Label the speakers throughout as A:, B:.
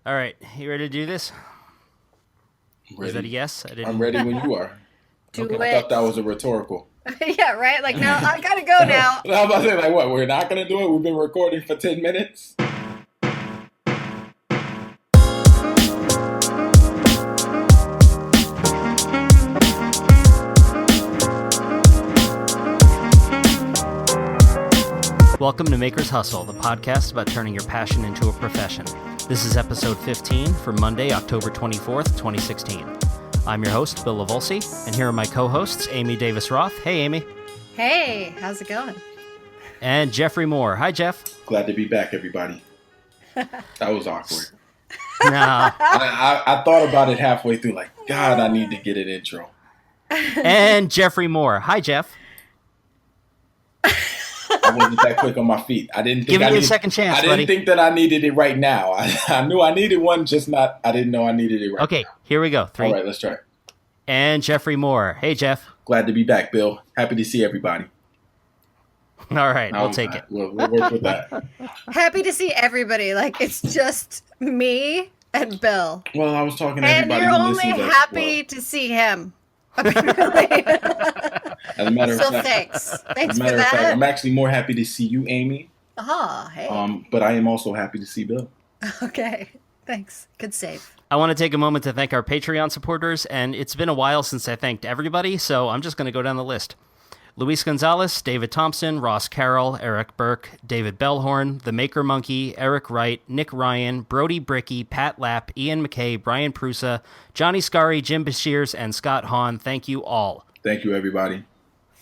A: All right, you ready to do this?
B: Ready.
A: Is that a yes?
B: I'm ready when you are.
C: Do
B: I
C: it.
B: thought that was a rhetorical.
C: Yeah, right? Like, now I gotta go now.
B: I was about to say, like, what? We're not going to do it? We've been recording for 10 minutes?
A: Welcome to Maker's Hustle, the podcast about turning your passion into a profession. This is episode 15 for Monday, October 24th, 2016. I'm your host, Bill Lavolsi, and here are my co-hosts, Amy Davis-Roth. Hey, Amy.
C: Hey, how's it going?
A: And Jeffrey Moore. Hi, Jeff.
B: Glad to be back, everybody. That was awkward.
A: Nah.
B: I thought about it halfway through, like, God, I need to get an intro.
A: And Jeffrey Moore. Hi, Jeff.
B: I wasn't that quick on my feet. I didn't think
A: Give you a second chance,
B: I didn't think that I needed it right now. I knew I needed one, just not. I didn't know I needed it right.
A: Okay, here we go. 3.
B: All right, let's try.
A: And Jeffrey Moore. Hey, Jeff.
B: Glad to be back, Bill. Happy to see everybody.
A: All right, we'll take it.
B: We'll work with that.
C: Happy to see everybody. Like, it's just me and Bill.
B: Well, I was talking to
C: And
B: everybody.
C: you're
B: who
C: only
B: listens
C: happy to see him. Apparently.
B: As a matter of
C: So
B: fact,
C: thanks. Thanks
B: as a
C: for
B: matter of fact,
C: that.
B: I'm actually more happy to see you, Amy.
C: Oh, hey.
B: But I am also happy to see Bill.
C: Okay. Thanks. Good save.
A: I want to take a moment to thank our Patreon supporters, and it's been a while since I thanked everybody, so I'm just going to go down the list. Luis Gonzalez, David Thompson, Ross Carroll, Eric Burke, David Bellhorn, The Maker Monkey, Eric Wright, Nick Ryan, Brody Bricky, Pat Lapp, Ian McKay, Brian Prusa, Johnny Scari, Jim Bashirs, and Scott Hahn. Thank you all.
B: Thank you, everybody.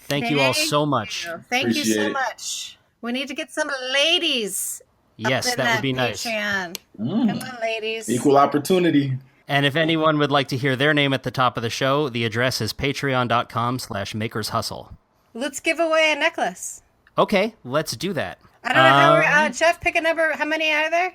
A: Thank you all so much.
C: Thank you
B: Appreciate
C: so
B: it.
C: much. We need to get some ladies.
A: Yes,
C: up in
A: that would be nice.
C: Patreon. Come on, ladies.
B: Equal opportunity.
A: And if anyone would like to hear their name at the top of the show, the address is patreon.com/makershustle.
C: Let's give away a necklace.
A: Okay, let's do that.
C: I don't know how Jeff, pick a number. How many are there?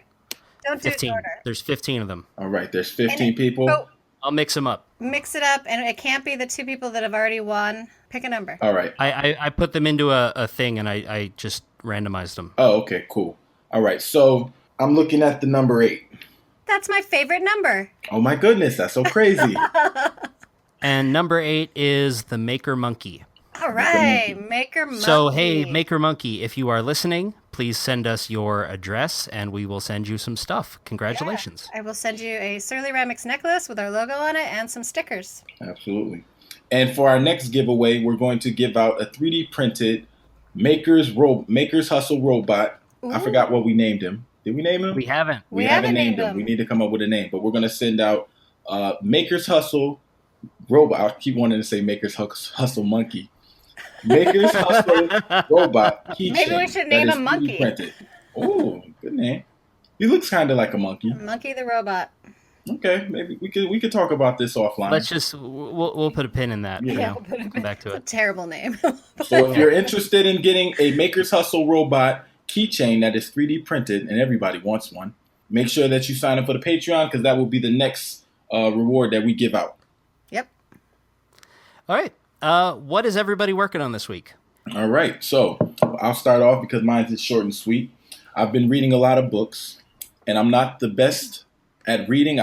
C: Don't do it
A: 15.
C: in order.
A: There's 15 of them.
B: All right, there's 15 people.
C: But
A: I'll mix them up.
C: mix it up, and it can't be the 2 people that have already won. Pick a number.
B: All right.
A: I put them into a thing, and I just randomized them.
B: Oh, okay, cool. All right, so I'm looking at the number 8.
C: That's my favorite number.
B: Oh my goodness, that's so crazy.
A: And number 8 is the Maker Monkey.
C: All right, Maker Monkey.
A: So, hey, Maker Monkey, if you are listening, please send us your address, and we will send you some stuff. Congratulations.
C: I will send you a surly-ramics necklace with our logo on it and some stickers.
B: Absolutely. And for our next giveaway, we're going to give out a 3D printed Maker's Hustle robot.
C: Ooh.
B: I forgot what we named him. Did we name him?
A: We haven't.
B: We haven't named him. We need to come up with a name, but we're going to send out Maker's Hustle robot. I keep wanting to say Maker's Hustle monkey. Maker's Hustle robot keychain.
C: Maybe we should name
B: that
C: him
B: is 3D
C: Monkey.
B: printed. Oh, good name. He looks kind of like a monkey.
C: Monkey the robot.
B: Okay, maybe we could talk about this offline.
A: Let's just, we'll put a pin in that.
B: Yeah.
A: Come back to
C: It's a
A: it.
C: terrible name.
B: So if you're interested in getting a Maker's Hustle robot keychain that is 3D printed, and everybody wants one, make sure that you sign up for the Patreon, because that will be the next reward that we give out.
C: Yep.
A: All right. What is everybody working on this week?
B: All right, so I'll start off because mine is short and sweet. I've been reading a lot of books, and I'm not the best at reading.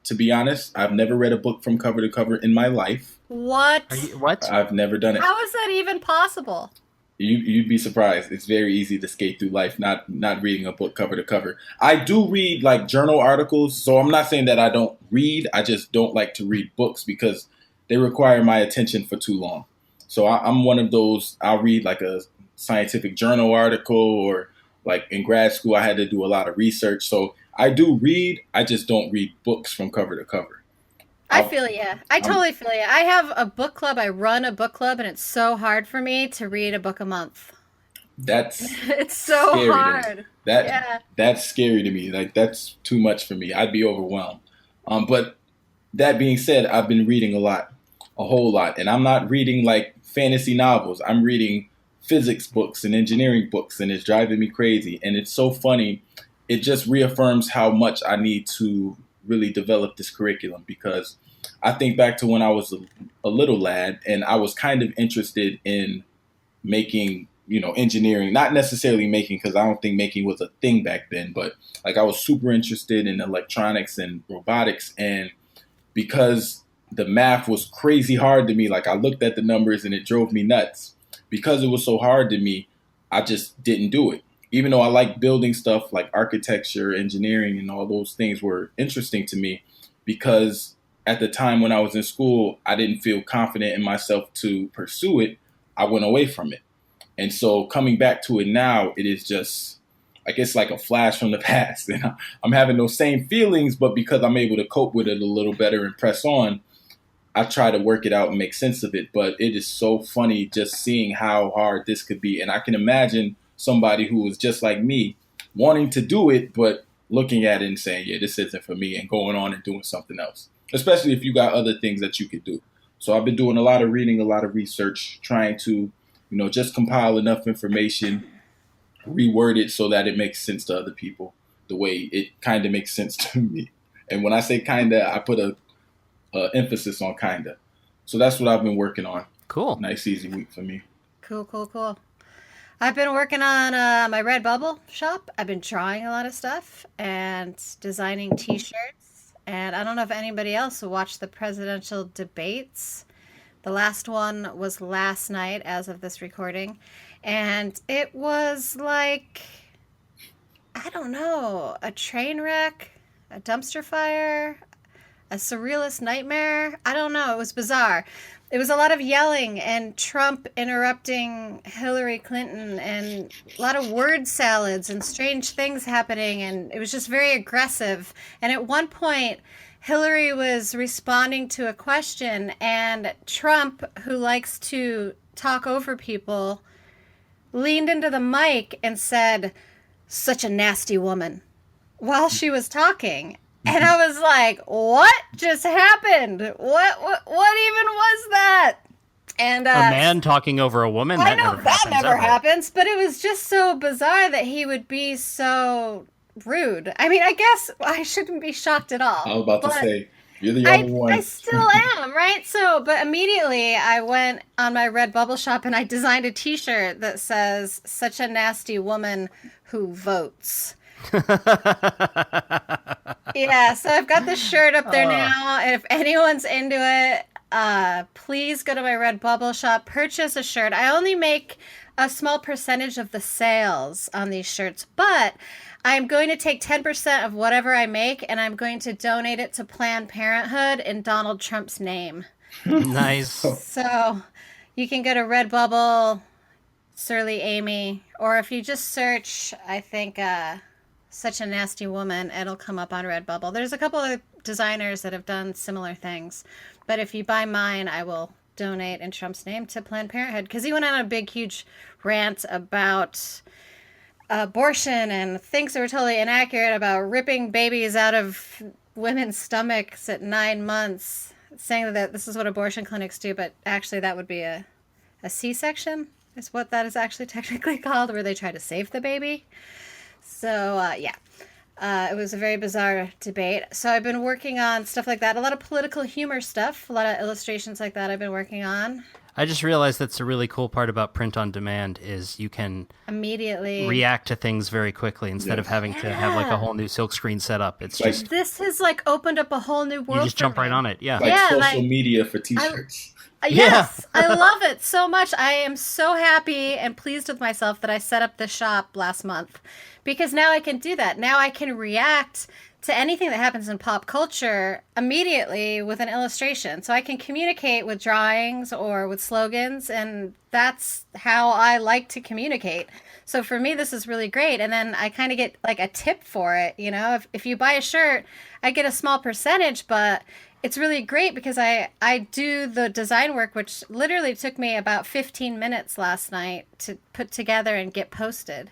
B: To be honest, I've never read a book from cover to cover in my life.
C: What?
A: What?
B: I've never done it.
C: How is that even possible?
B: You'd be surprised. It's very easy to skate through life not reading a book cover to cover. I do read like journal articles, so I'm not saying that I don't read. I just don't like to read books because they require my attention for too long. So I'm one of those. I'll read like a scientific journal article, or like in grad school, I had to do a lot of research. So I do read. I just don't read books from cover to cover.
C: I feel you. I totally feel you. I have a book club. I run a book club, and it's so hard for me to read a book a month.
B: That's
C: It's so
B: scary to me.
C: hard. Yeah.
B: That's scary to me. Like, that's too much for me. I'd be overwhelmed. But that being said, I've been reading a whole lot, and I'm not reading like fantasy novels. I'm reading physics books and engineering books, and it's driving me crazy. And it's so funny. It just reaffirms how much I need to really develop this curriculum, because I think back to when I was a little lad, and I was kind of interested in making engineering, not necessarily making, because I don't think making was a thing back then, but like I was super interested in electronics and robotics. And because the math was crazy hard to me, like I looked at the numbers and it drove me nuts. Because it was so hard to me, I just didn't do it. Even though I like building stuff, like architecture, engineering, and all those things were interesting to me, because at the time when I was in school, I didn't feel confident in myself to pursue it. I went away from it. And so coming back to it now, it is just like, it's like a flash from the past. And I'm having those same feelings, but because I'm able to cope with it a little better and press on, I try to work it out and make sense of it. But it is so funny just seeing how hard this could be. And I can imagine somebody who was just like me wanting to do it, but looking at it and saying, yeah, this isn't for me, and going on and doing something else, especially if you got other things that you could do. So I've been doing a lot of reading, a lot of research, trying to, just compile enough information, reword it so that it makes sense to other people the way it kind of makes sense to me. And when I say kind of, I put a emphasis on kind of. So that's what I've been working on.
A: Cool.
B: Nice, easy week for me.
C: Cool. I've been working on my Redbubble shop. I've been drawing a lot of stuff and designing t-shirts. And I don't know if anybody else watched the presidential debates. The last one was last night as of this recording. And it was like, I don't know, a train wreck, a dumpster fire, a surrealist nightmare. I don't know. It was bizarre. It was a lot of yelling and Trump interrupting Hillary Clinton and a lot of word salads and strange things happening. And it was just very aggressive. And at one point, Hillary was responding to a question, and Trump, who likes to talk over people, leaned into the mic and said, "Such a nasty woman," while she was talking. And I was like, what just happened? What even was that? And
A: a man talking over a woman?
C: I know that never happens, but it was just so bizarre that he would be so rude. I mean, I guess I shouldn't be shocked at all.
B: I was about to say, you're the only one.
C: I still am, right? So, but immediately I went on my Redbubble shop and I designed a t-shirt that says, "Such a nasty woman who votes." Yeah, so I've got the shirt up there now, and if anyone's into it, please go to my Redbubble shop, purchase a shirt. I only make a small percentage of the sales on these shirts, but I'm going to take 10% of whatever I make, and I'm going to donate it to Planned Parenthood in Donald Trump's name.
A: Nice.
C: So you can go to Redbubble, Surly Amy, or if you just search, I think, "Such a Nasty Woman," it'll come up on Redbubble. There's a couple of designers that have done similar things. But if you buy mine, I will donate in Trump's name to Planned Parenthood. Because he went on a big, huge rant about abortion and things that were totally inaccurate about ripping babies out of women's stomachs at 9 months, saying that this is what abortion clinics do, but actually that would be a C-section is what that is actually technically called, where they try to save the baby. So, it was a very bizarre debate. So I've been working on stuff like that, a lot of political humor stuff, a lot of illustrations like that I've been working on.
A: I just realized that's a really cool part about print on demand is you can
C: immediately
A: react to things very quickly instead of having to have like a whole new silk screen set up. It's
B: like,
A: just
C: this has like opened up a whole new world.
A: You just jump right on it. Yeah.
B: Like social media for t-shirts.
C: Yes, I love it so much. I am so happy and pleased with myself that I set up the shop last month, because now I can do that. Now I can react to anything that happens in pop culture immediately with an illustration. So I can communicate with drawings or with slogans, and that's how I like to communicate. So for me, this is really great. And then I kind of get like a tip for it. You know, if you buy a shirt, I get a small percentage, but it's really great because I do the design work, which literally took me about 15 minutes last night to put together and get posted.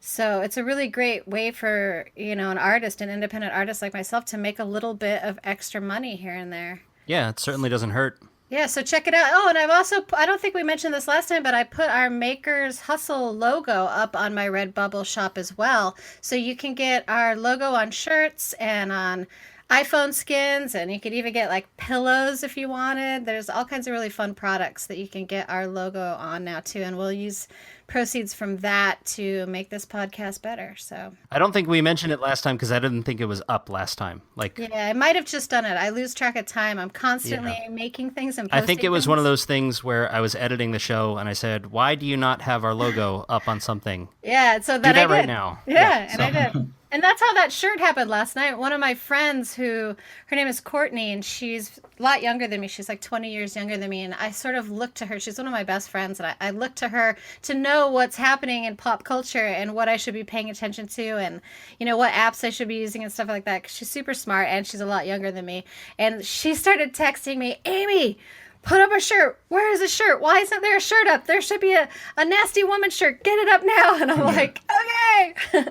C: So it's a really great way for, an artist, an independent artist like myself, to make a little bit of extra money here and there.
A: Yeah, it certainly doesn't hurt.
C: Yeah, so check it out. Oh, and I don't think we mentioned this last time, but I put our Makers Hustle logo up on my Redbubble shop as well. So you can get our logo on shirts and on iPhone skins, and you could even get like pillows if you wanted. There's all kinds of really fun products that you can get our logo on now too, and we'll use proceeds from that to make this podcast better. So
A: I don't think we mentioned it last time because I didn't think it was up last time. Like,
C: yeah, I might have just done it. I lose track of time. I'm constantly making things and posting
A: I think it was
C: things.
A: one of those things where I was editing the show and I said, "Why do you not have our logo up on something?"
C: Yeah, so
A: Do
C: that I
A: that
C: did.
A: right now.
C: Yeah, and I did. And that's how that shirt happened last night. One of my friends her name is Courtney, and she's a lot younger than me. She's like 20 years younger than me. And I sort of looked to her. She's one of my best friends. And I looked to her to know what's happening in pop culture and what I should be paying attention to and, what apps I should be using and stuff like that. 'Cause she's super smart and she's a lot younger than me. And she started texting me, Amy, put up a shirt. Where is the shirt? Why isn't there a shirt up? There should be a nasty woman shirt. Get it up now. And I'm like, okay.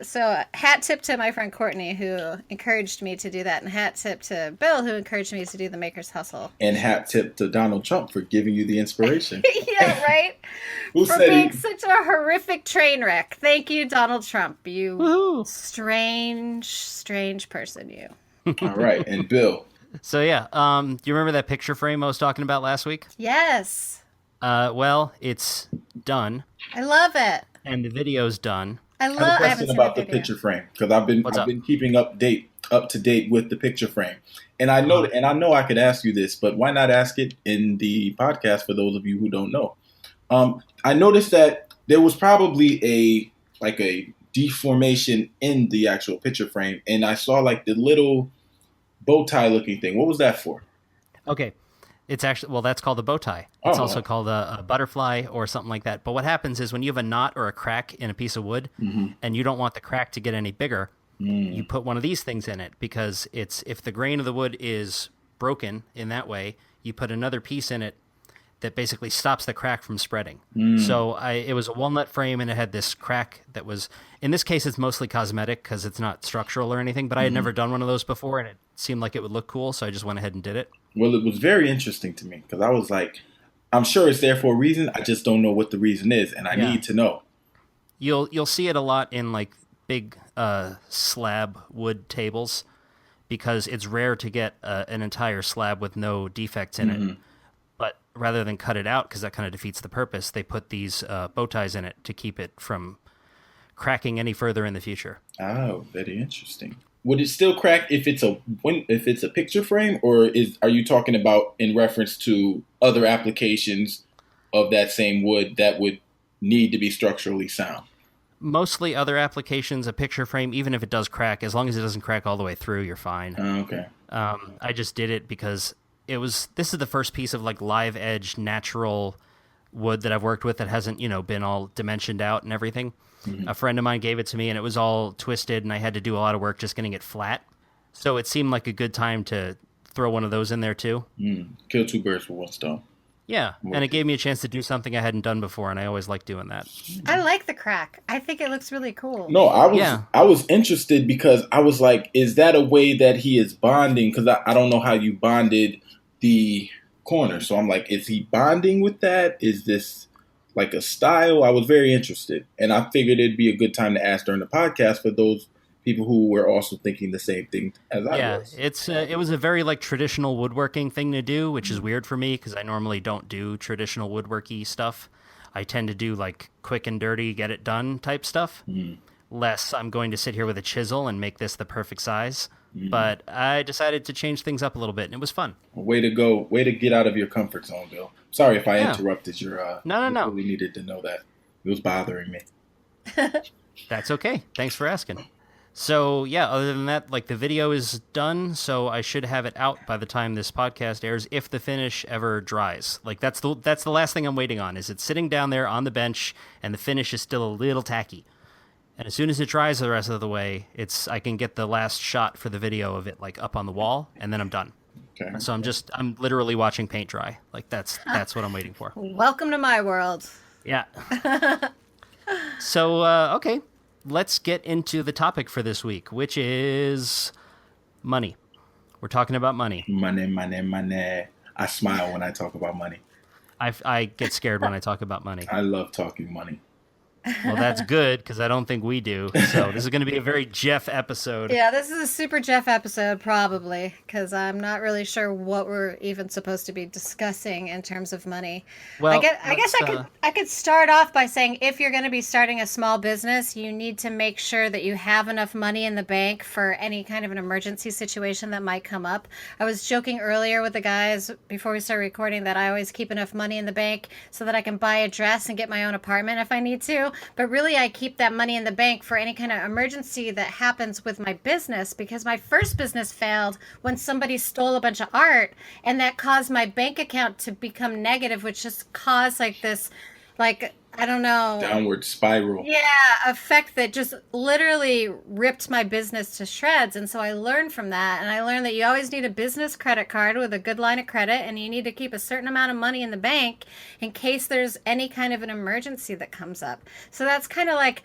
C: So hat tip to my friend Courtney, who encouraged me to do that, and hat tip to Bill, who encouraged me to do the Maker's Hustle.
B: And hat tip to Donald Trump for giving you the inspiration.
C: Yeah, right?
B: Who
C: For
B: said
C: being such a horrific train wreck. Thank you, Donald Trump. You
A: Woohoo.
C: strange person, you.
B: All right, and Bill.
A: So yeah, do you remember that picture frame I was talking about last week?
C: Yes.
A: Well, it's done,
C: I love it.
A: and the video's done.
B: I have a
C: I haven't
B: question
C: seen
B: about
C: the
B: the
C: video.
B: picture frame because I've been keeping up to date with the picture frame, and I know I could ask you this, but why not ask it in the podcast for those of you who don't know? I noticed that there was probably a deformation in the actual picture frame, and I saw like the little bow tie looking thing. What was that for?
A: Okay. It's actually, well, that's called a bow tie. It's
B: Oh.
A: also called a butterfly or something like that. But what happens is when you have a knot or a crack in a piece of wood and you don't want the crack to get any bigger, you put one of these things in it because if the grain of the wood is broken in that way, you put another piece in it that basically stops the crack from spreading. So it was a walnut frame and it had this crack that was, in this case, it's mostly cosmetic because it's not structural or anything, but I had never done one of those before and it seemed like it would look cool. So I just went ahead and did it.
B: Well, it was very interesting to me because I was like, I'm sure it's there for a reason. I just don't know what the reason is, and I need to know.
A: You'll see it a lot in like big slab wood tables because it's rare to get an entire slab with no defects in it. But rather than cut it out, because that kind of defeats the purpose, they put these bow ties in it to keep it from cracking any further in the future.
B: Oh, very interesting. Would it still crack if it's a picture frame, or are you talking about in reference to other applications of that same wood that would need to be structurally sound?
A: Mostly other applications, a picture frame, even if it does crack, as long as it doesn't crack all the way through, you're fine.
B: Oh, okay.
A: I just did it because this is the first piece of like live edge natural wood that I've worked with that hasn't, been all dimensioned out and everything. A friend of mine gave it to me and it was all twisted and I had to do a lot of work just getting it flat. So it seemed like a good time to throw one of those in there too.
B: Kill two birds with one stone.
A: Yeah, and it gave me a chance to do something I hadn't done before, and I always like doing that.
C: I like the crack. I think it looks really cool.
B: No, I was interested because I was like, is that a way that he is bonding? Because I don't know how you bonded the corner. So I'm like, is he bonding with that? Is this like a style? I was very interested. And I figured it'd be a good time to ask during the podcast for those people who were also thinking the same thing as I was.
A: Yeah, it was a very like traditional woodworking thing to do, which is weird for me because I normally don't do traditional woodworky stuff. I tend to do like quick and dirty, get it done type stuff. Less I'm going to sit here with a chisel and make this the perfect size. But I decided to change things up a little bit, and it was fun.
B: Way to go. Way to get out of your comfort zone, Bill. Sorry if I interrupted your...
A: No.
B: You really needed to know that. It was bothering me.
A: That's okay. Thanks for asking. So, yeah, other than that, like the video is done, so I should have it out by the time this podcast airs if the finish ever dries. Like that's the last thing I'm waiting on, is it's sitting down there on the bench and the finish is still a little tacky. And as soon as it dries the rest of the way, I can get the last shot for the video of it like up on the wall, and then I'm done.
B: Okay.
A: So I'm literally watching paint dry. Like that's what I'm waiting for.
C: Welcome to my world.
A: Yeah. So, okay, let's get into the topic for this week, which is money. We're talking about money.
B: Money. I smile when I talk about money.
A: I get scared when I talk about money.
B: I love talking money.
A: Well, that's good because I don't think we do. So this is going to be a very Jeff episode.
C: Yeah, this is a super Jeff episode, probably, because I'm not really sure what we're even supposed to be discussing in terms of money.
A: Well,
C: I guess
A: let's.
C: I could start off by saying if you're going to be starting a small business, you need to make sure that you have enough money in the bank for any kind of an emergency situation that might come up. I was joking earlier with the guys before we started recording that I always keep enough money in the bank so that I can buy a dress and get my own apartment if I need to. But really, I keep that money in the bank for any kind of emergency that happens with my business, because my first business failed when somebody stole a bunch of art, and that caused my bank account to become negative, which just caused like this, like, I don't know,
B: Downward spiral.
C: yeah, effect that just literally ripped my business to shreds. And so I learned from that, and I learned that you always need a business credit card with a good line of credit, and you need to keep a certain amount of money in the bank in case there's any kind of an emergency that comes up. So that's kind of like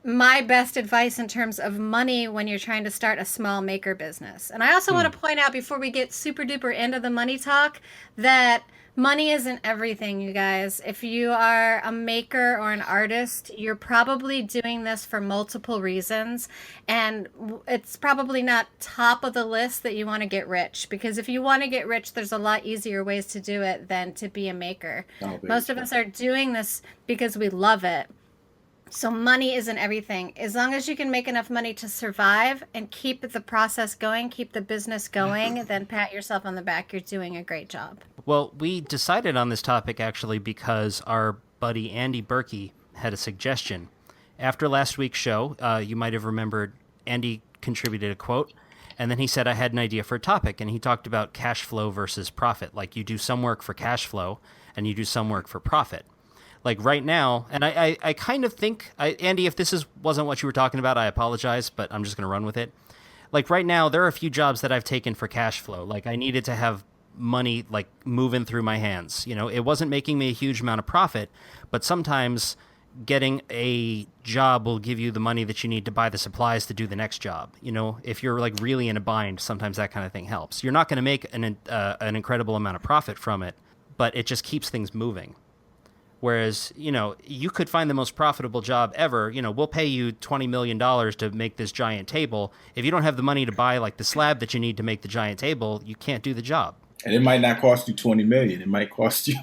C: my best advice in terms of money when you're trying to start a small maker business. And I also want to point out before we get super duper into the money talk that money isn't everything, you guys. If you are a maker or an artist, you're probably doing this for multiple reasons. And it's probably not top of the list that you want to get rich. Because if you want to get rich, there's a lot easier ways to do it than to be a maker. Most of us are doing this because we love it. So money isn't everything. As long as you can make enough money to survive and keep the process going, keep the business going, then pat yourself on the back. You're doing a great job.
A: Well, we decided on this topic actually because our buddy Andy Berkey had a suggestion. After last week's show, you might have remembered Andy contributed a quote, and then he said, I had an idea for a topic, and he talked about cash flow versus profit. Like you do some work for cash flow and you do some work for profit. Like right now, and I kind of think, Andy, if this wasn't what you were talking about, I apologize, but I'm just going to run with it. Like right now, there are a few jobs that I've taken for cash flow. Like I needed to have money like moving through my hands. You know, it wasn't making me a huge amount of profit, but sometimes getting a job will give you the money that you need to buy the supplies to do the next job. You know, if you're like really in a bind, sometimes that kind of thing helps. You're not going to make an incredible amount of profit from it, but it just keeps things moving. Whereas, you know, you could find the most profitable job ever. You know, we'll pay you $20 million to make this giant table. If you don't have the money to buy like the slab that you need to make the giant table, you can't do the job.
B: And it might not cost you $20 million. It might cost you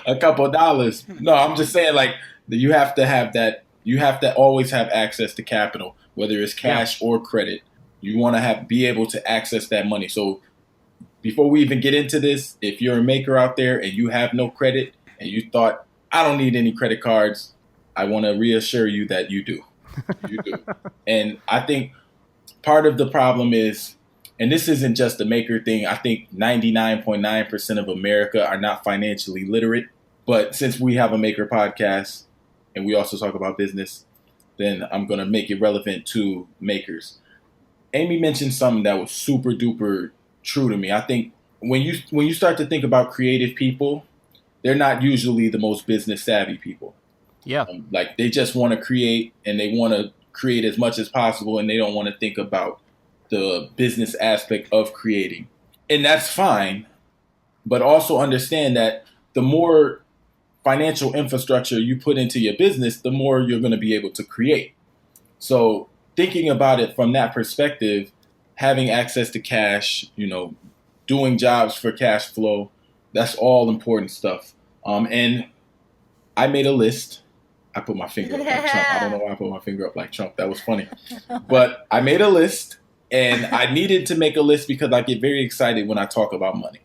B: a couple of dollars. No, I'm just saying, like, you have to have that. You have to always have access to capital, whether it's cash or credit. You want to be able to access that money. So before we even get into this, if you're a maker out there and you have no credit, and you thought, I don't need any credit cards, I want to reassure you that you do. You do. And I think part of the problem is, and this isn't just a maker thing, I think 99.9% of America are not financially literate. But since we have a maker podcast and we also talk about business, then I'm going to make it relevant to makers. Amy mentioned something that was super duper true to me. I think when you start to think about creative people, they're not usually the most business savvy people.
A: Yeah.
B: Like they just want to create and they want to create as much as possible and they don't want to think about the business aspect of creating. And that's fine. But also understand that the more financial infrastructure you put into your business, the more you're going to be able to create. So thinking about it from that perspective, having access to cash, you know, doing jobs for cash flow, that's all important stuff. And I made a list. I put my finger up like Trump. I don't know why I put my finger up like Trump. That was funny. But I made a list, and I needed to make a list because I get very excited when I talk about money.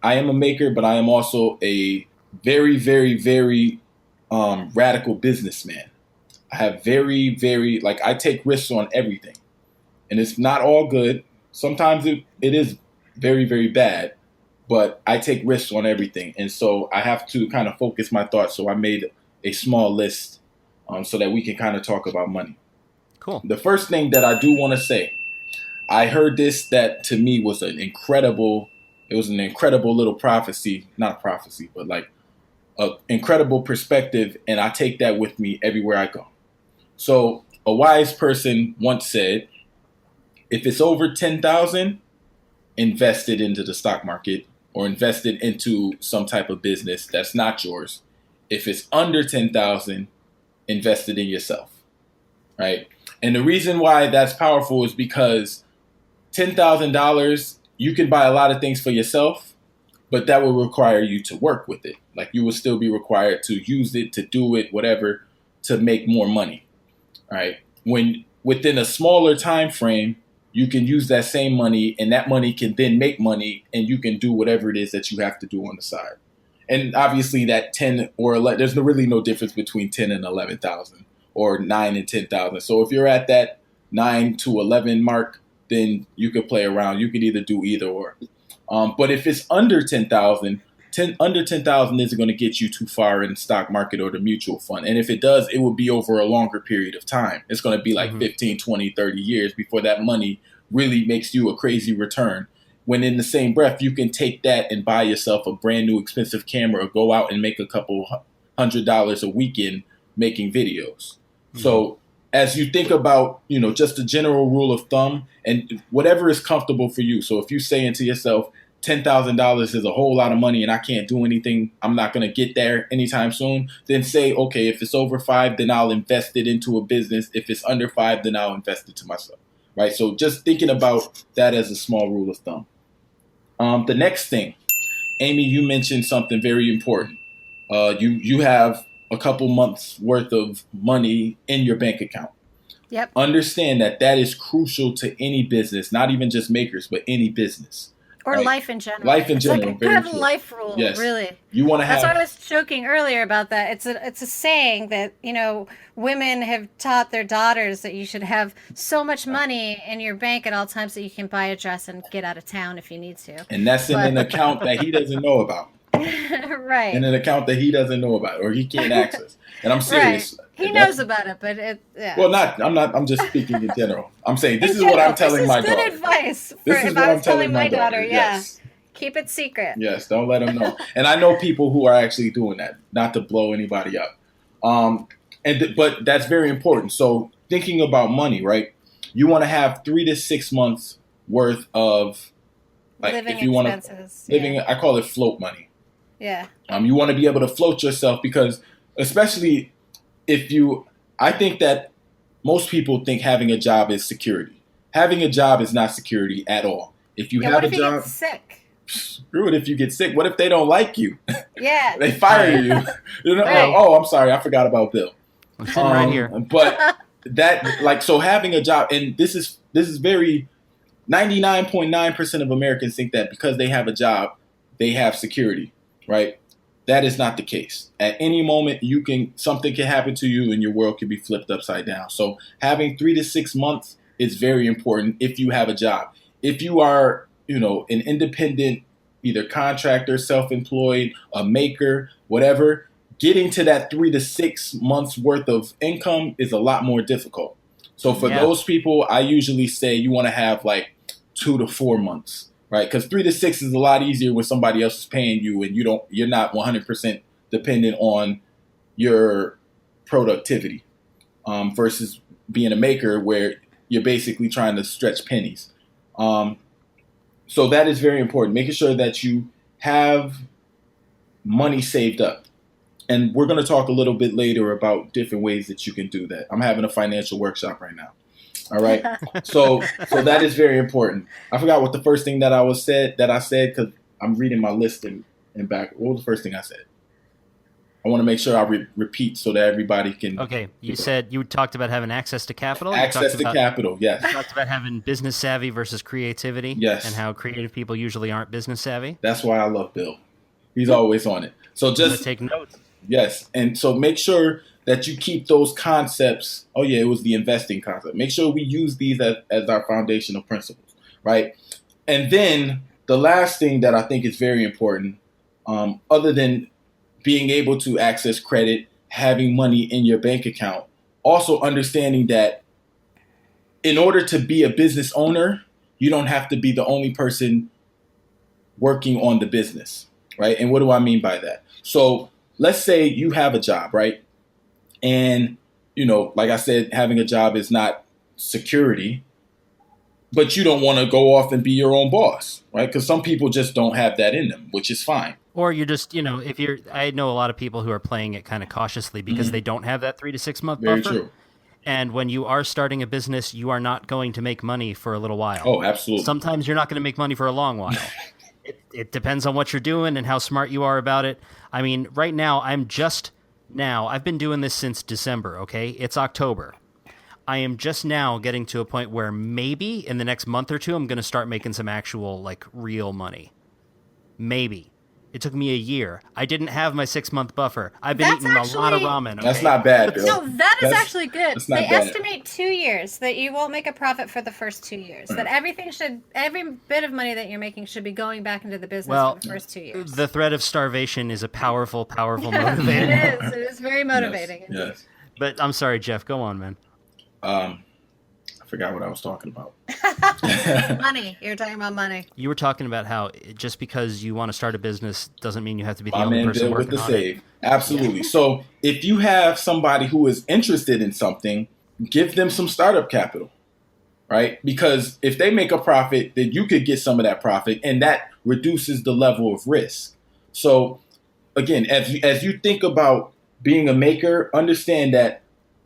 B: I am a maker, but I am also a very, very, very radical businessman. I have I take risks on everything. And it's not all good. Sometimes it is very, very bad. But I take risks on everything. And so I have to kind of focus my thoughts. So I made a small list so that we can kind of talk about money.
A: Cool.
B: The first thing that I do want to say, I heard this that to me was an incredible little prophecy, not prophecy, but like an incredible perspective. And I take that with me everywhere I go. So a wise person once said, if it's over 10,000, invest it into the stock market or invest it into some type of business that's not yours. If it's under 10,000, invested in yourself, right? And the reason why that's powerful is because $10,000, you can buy a lot of things for yourself, but that will require you to work with it. Like you will still be required to use it, to do it, whatever, to make more money, right? When within a smaller time frame, you can use that same money, and that money can then make money, and you can do whatever it is that you have to do on the side. And obviously, that 10 or 11, there's really no difference between 10 and 11,000 or 9 and 10,000. So if you're at that 9 to 11 mark, then you could play around. You could either do either or. But if it's under 10,000, under 10,000 isn't going to get you too far in the stock market or the mutual fund. And if it does, it will be over a longer period of time. It's going to be like 15, 20, 30 years before that money really makes you a crazy return. When in the same breath, you can take that and buy yourself a brand new expensive camera or go out and make a couple $100 a weekend making videos. So as you think about, just a general rule of thumb and whatever is comfortable for you. So if you're saying to yourself, $10,000 is a whole lot of money and I can't do anything, I'm not going to get there anytime soon, then say, okay, if it's over 5, then I'll invest it into a business. If it's under 5, then I'll invest it to myself, right? So just thinking about that as a small rule of thumb. The next thing, Amy, you mentioned something very important. You have a couple months worth of money in your bank account.
C: Yep.
B: Understand that is crucial to any business, not even just makers, but any business.
C: Or
B: right?
C: life in general.
B: Life in general.
C: It's like a good life rule,
B: yes.
C: Really.
B: You want to have.
C: That's why I was joking earlier about that. It's a saying that, women have taught their daughters that you should have so much money in your bank at all times that you can buy a dress and get out of town if you need to.
B: And that's in an account that he doesn't know about.
C: Right.
B: In an account that he doesn't know about or he can't access. And I'm serious.
C: Right. He knows about it, but yeah.
B: Well, I'm just speaking in general. I'm saying this is what I'm telling my daughter.
C: This is good advice.
B: This is what I'm telling my daughter.
C: Yes. Keep it secret.
B: Yes, don't let them know. And I know people who are actually doing that, not to blow anybody up. But that's very important. So thinking about money, right? You want to have 3 to 6 months worth of
C: living
B: if you want
C: to
B: living. I call it float money.
C: Yeah.
B: You want to be able to float yourself because especially I think that most people think having a job is security. Having a job is not security at all. If you have a job,
C: you get sick?
B: Screw it if you get sick. What if they don't like you?
C: Yeah.
B: They fire you.
C: Right.
B: Oh, I'm sorry. I forgot about Bill.
A: I'm sitting right here.
B: But so having a job, and this is very 99.9% of Americans think that because they have a job, they have security, right? That is not the case. At any moment, something can happen to you and your world can be flipped upside down. So having 3 to 6 months is very important if you have a job. If you are, an independent, either contractor, self-employed, a maker, whatever, getting to that 3 to 6 months worth of income is a lot more difficult. So for those people, I usually say you want to have 2 to 4 months. Right, because 3 to 6 is a lot easier when somebody else is paying you and you're not 100% dependent on your productivity, versus being a maker where you're basically trying to stretch pennies. So that is very important. Making sure that you have money saved up, and we're going to talk a little bit later about different ways that you can do that. I'm having a financial workshop right now. All right. So that is very important. I forgot what the first thing that I said because I'm reading my list in back. What was the first thing I said? I want to make sure I repeat so that everybody can.
A: Okay. You said you talked about having access to capital.
B: Access to capital. Yes.
A: You talked about having business savvy versus creativity.
B: Yes.
A: And how creative people usually aren't business savvy.
B: That's why I love Bill. He's always on it. So just
A: take notes.
B: Yes. And so make sure that you keep those concepts. Oh, yeah, it was the investing concept. Make sure we use these as our foundational principles, right? And then the last thing that I think is very important, other than being able to access credit, having money in your bank account, also understanding that in order to be a business owner, you don't have to be the only person working on the business, right? And what do I mean by that? So let's say you have a job, right? And, like I said, having a job is not security, but you don't want to go off and be your own boss, right? Because some people just don't have that in them, which is fine.
A: Or you're just, if you're, I know a lot of people who are playing it kind of cautiously because they don't have that 3 to 6 month
B: Very
A: buffer.
B: true.
A: And when you are starting a business, you are not going to make money for a little while.
B: Oh, absolutely.
A: Sometimes you're not going to make money for a long while. It depends on what you're doing and how smart you are about it. I mean, right now, I've been doing this since December, okay? It's October. I am just now getting to a point where maybe in the next month or two, I'm going to start making some actual, like, real money. Maybe. It took me a year. I didn't have my 6-month buffer. I've been eating a lot of ramen. Okay?
B: That's not bad, Bill.
C: No, that's actually good. They
B: bad.
C: estimate 2 years that you won't make a profit for the first 2 years. That every bit of money that you're making should be going back into the business for the first 2 years.
A: The threat of starvation is a powerful motivator.
C: It is very motivating.
B: Yes.
A: But I'm sorry, Jeff. Go on, man.
B: I forgot what I was talking about.
C: Money. You're talking about money.
A: You were talking about how just because you want to start a business doesn't mean you have to be the
B: My
A: only
B: man
A: person
B: Bill with
A: working
B: the
A: on
B: save.
A: it.
B: Absolutely. So if you have somebody who is interested in something, give them some startup capital, right? Because if they make a profit, then you could get some of that profit, and that reduces the level of risk. So again, as you think about being a maker, understand that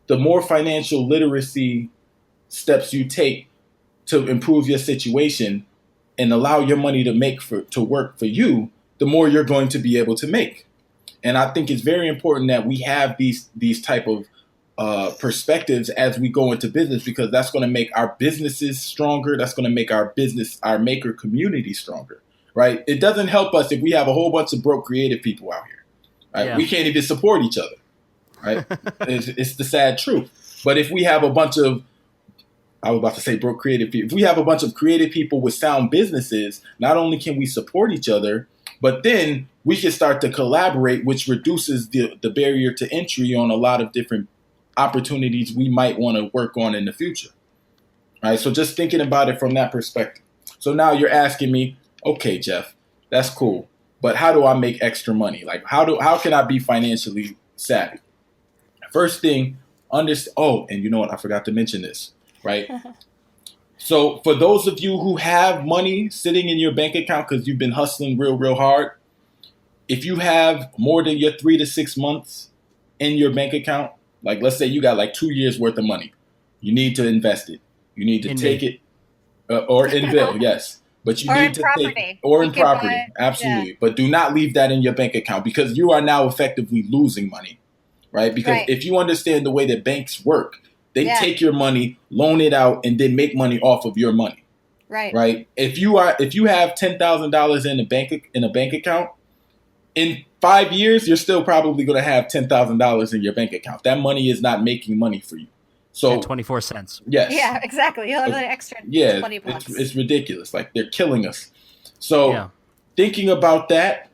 B: the more financial literacy steps you take to improve your situation and allow your money to work for you, the more you're going to be able to make. And I think it's very important that we have these type of perspectives as we go into business, because that's going to make our businesses stronger. That's going to make our maker community stronger, right? It doesn't help us if we have a whole bunch of broke creative people out here, right?
A: Yeah.
B: We can't even support each other, right? It's the sad truth. But if we have a bunch of, I was about to say broke creative people. If we have a bunch of creative people with sound businesses, not only can we support each other, but then we can start to collaborate, which reduces the barrier to entry on a lot of different opportunities we might want to work on in the future. All right. So just thinking about it from that perspective. So now you're asking me, okay, Jeff, that's cool, but how do I make extra money? Like how can I be financially savvy? First thing, understand. Oh, and you know what? I forgot to mention this. Right. So for those of you who have money sitting in your bank account because you've been hustling real hard, if you have more than your 3 to 6 months in your bank account, like let's say you got like 2 years worth of money, you need to invest it. You need to take it or in bill. Yes. But you need to take it or in property. Absolutely. Yeah. But do not leave that in your bank account because you are now effectively losing money. Right. Because if you understand the way that banks work, they take your money, loan it out, and then make money off of your money.
C: Right.
B: Right. If you have $10,000 in a bank account, in 5 years, you're still probably going to have $10,000 in your bank account. That money is not making money for you. So
A: and 24 cents.
B: Yes.
C: Yeah, exactly. You'll have an extra 20 bucks.
B: It's ridiculous. Like they're killing us. So thinking about that,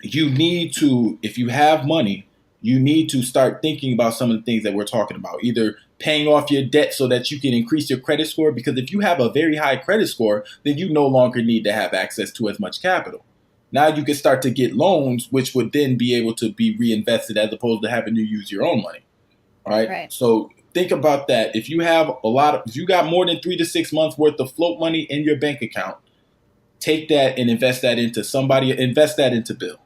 B: you need to, if you have money, you need to start thinking about some of the things that we're talking about, either paying off your debt so that you can increase your credit score. Because if you have a very high credit score, then you no longer need to have access to as much capital. Now you can start to get loans, which would then be able to be reinvested as opposed to having to use your own money. All right. So think about that. If you have if you got more than 3 to 6 months worth of float money in your bank account, take that and invest that into Bill.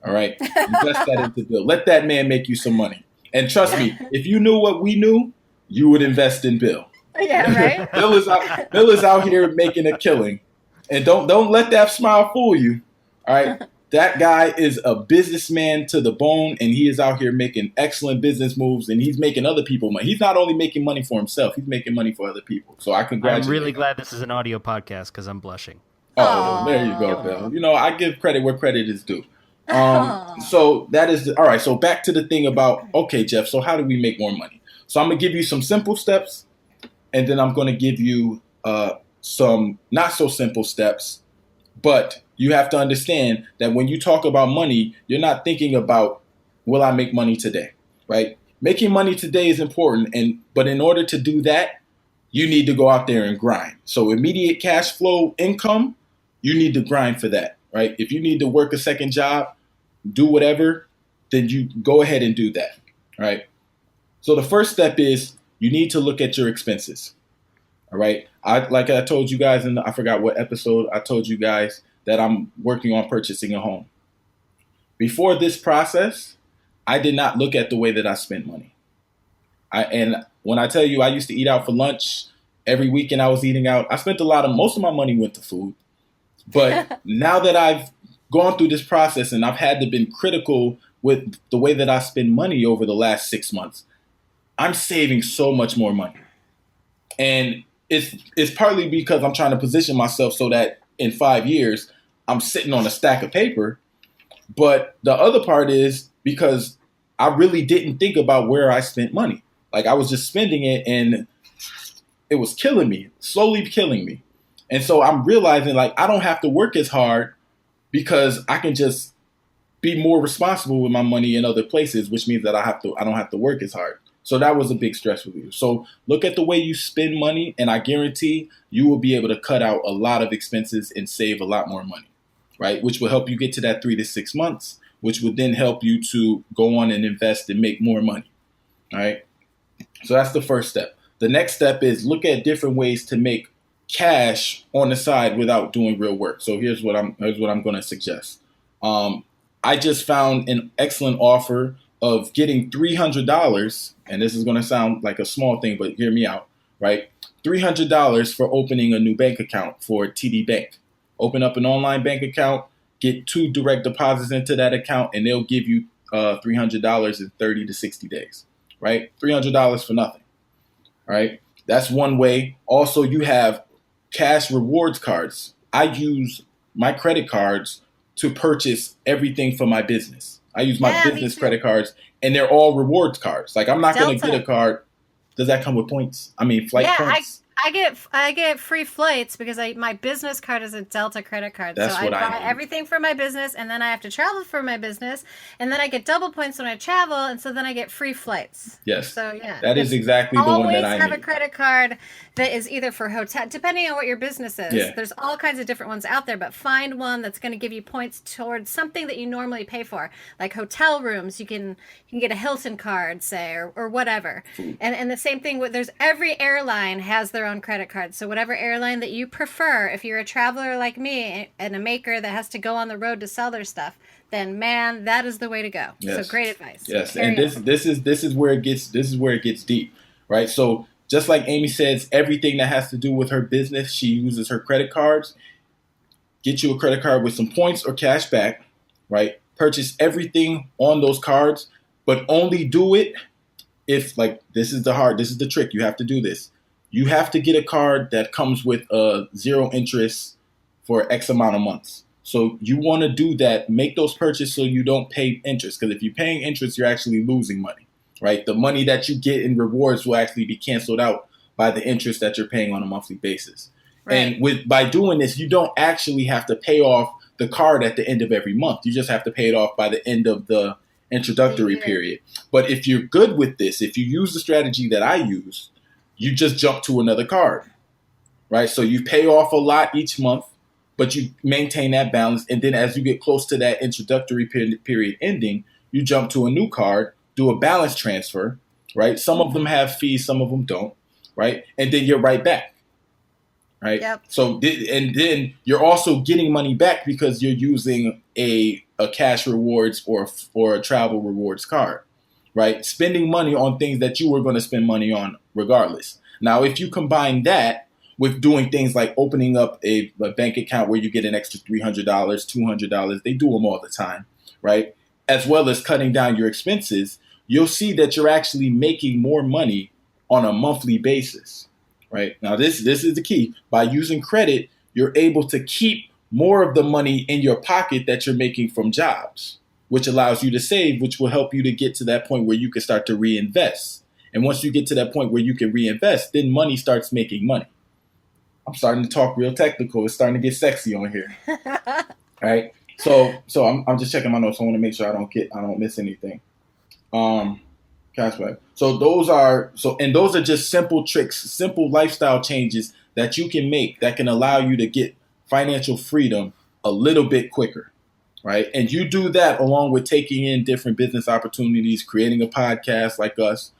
B: All right. Invest that into Bill. Let that man make you some money. And trust me, if you knew what we knew, you would invest in Bill.
C: Yeah, right.
B: Bill is out here making a killing. And don't let that smile fool you. All right. That guy is a businessman to the bone, and he is out here making excellent business moves, and he's making other people money. He's not only making money for himself, he's making money for other people. So I congratulate him.
A: I'm really glad this is an audio podcast because I'm blushing.
B: Oh, there you go, Bill. You know, I give credit where credit is due. So that is all right. So back to the thing about, okay, Jeff, so how do we make more money? So I'm going to give you some simple steps, and then I'm going to give you some not so simple steps. But you have to understand that when you talk about money, you're not thinking about, will I make money today? Right? Making money today is important. But in order to do that, you need to go out there and grind. So immediate cash flow income, you need to grind for that. Right? If you need to work a second job, do whatever, then you go ahead and do that. Right? So the first step is you need to look at your expenses. All right. Like I told you guys I forgot what episode I told you guys that I'm working on purchasing a home. Before this process, I did not look at the way that I spent money. And when I tell you I used to eat out for lunch every weekend, I was eating out. I spent most of my money went to food. But now that I've gone through this process and I've had to been critical with the way that I spend money over the last 6 months, I'm saving so much more money. And it's partly because I'm trying to position myself so that in 5 years, I'm sitting on a stack of paper. But the other part is because I really didn't think about where I spent money. Like I was just spending it and it was killing me, slowly killing me. And so I'm realizing like I don't have to work as hard because I can just be more responsible with my money in other places, which means that I don't have to work as hard. So that was a big stress reliever. So look at the way you spend money, and I guarantee you will be able to cut out a lot of expenses and save a lot more money, right? Which will help you get to that 3 to 6 months, which would then help you to go on and invest and make more money, all right? So that's the first step. The next step is look at different ways to make cash on the side without doing real work. So here's what I'm going to suggest. I just found an excellent offer of getting $300, and this is going to sound like a small thing, but hear me out, right? $300 for opening a new bank account for TD Bank. Open up an online bank account, get 2 direct deposits into that account, and they'll give you $300 in 30 to 60 days, right? $300 for nothing, right? That's one way. Also, you have cash rewards cards. I use my credit cards to purchase everything for my business. I use my business credit cards, and they're all rewards cards. Like I'm not going to get a card. Does that come with points? I mean, flight points?
C: I get free flights because my business card is a Delta credit card.
B: That's
C: so
B: what
C: I buy everything for my business, and then I have to travel for my business, and then I get double points when I travel, and so then I get free flights.
B: Yes.
C: So yeah,
B: that is exactly the one that I
C: always have
B: need.
C: a credit card that is either for hotel, depending on what your business is.
B: Yeah.
C: There's all kinds of different ones out there, but find one that's going to give you points towards something that you normally pay for, like hotel rooms. You can get a Hilton card, say, or whatever. And the same thing with every airline has their own credit card. So whatever airline that you prefer, if you're a traveler like me and a maker that has to go on the road to sell their stuff, then man, that is the way to go.
B: Yes.
C: So great advice.
B: Yes, and this is where it gets deep, right? So just like Amy says, everything that has to do with her business, she uses her credit cards. Get you a credit card with some points or cash back, right? Purchase everything on those cards, but only do it if this is the trick. You have to do this. You have to get a card that comes with zero interest for X amount of months. So you want to do that, make those purchases so you don't pay interest. Because if you're paying interest, you're actually losing money, right? The money that you get in rewards will actually be canceled out by the interest that you're paying on a monthly basis. Right. And by doing this, you don't actually have to pay off the card at the end of every month. You just have to pay it off by the end of the introductory period. But if you're good with this, if you use the strategy that I use, you just jump to another card, right? So you pay off a lot each month, but you maintain that balance. And then as you get close to that introductory period ending, you jump to a new card, do a balance transfer, right? Some of them have fees, some of them don't, right? And then you're right back, right?
C: Yep.
B: So, and then you're also getting money back because you're using a cash rewards or a travel rewards card, right? Spending money on things that you were going to spend money on regardless. Now, if you combine that with doing things like opening up a bank account where you get an extra $300, $200, they do them all the time, right? As well as cutting down your expenses, you'll see that you're actually making more money on a monthly basis, right? Now, this is the key. By using credit, you're able to keep more of the money in your pocket that you're making from jobs, which allows you to save, which will help you to get to that point where you can start to reinvest. And once you get to that point where you can reinvest, then money starts making money. I'm starting to talk real technical. It's starting to get sexy on here. All right. So I'm just checking my notes. I want to make sure I don't miss anything. Cashback. So those are just simple tricks, simple lifestyle changes that you can make that can allow you to get financial freedom a little bit quicker. Right. And you do that along with taking in different business opportunities, creating a podcast like us,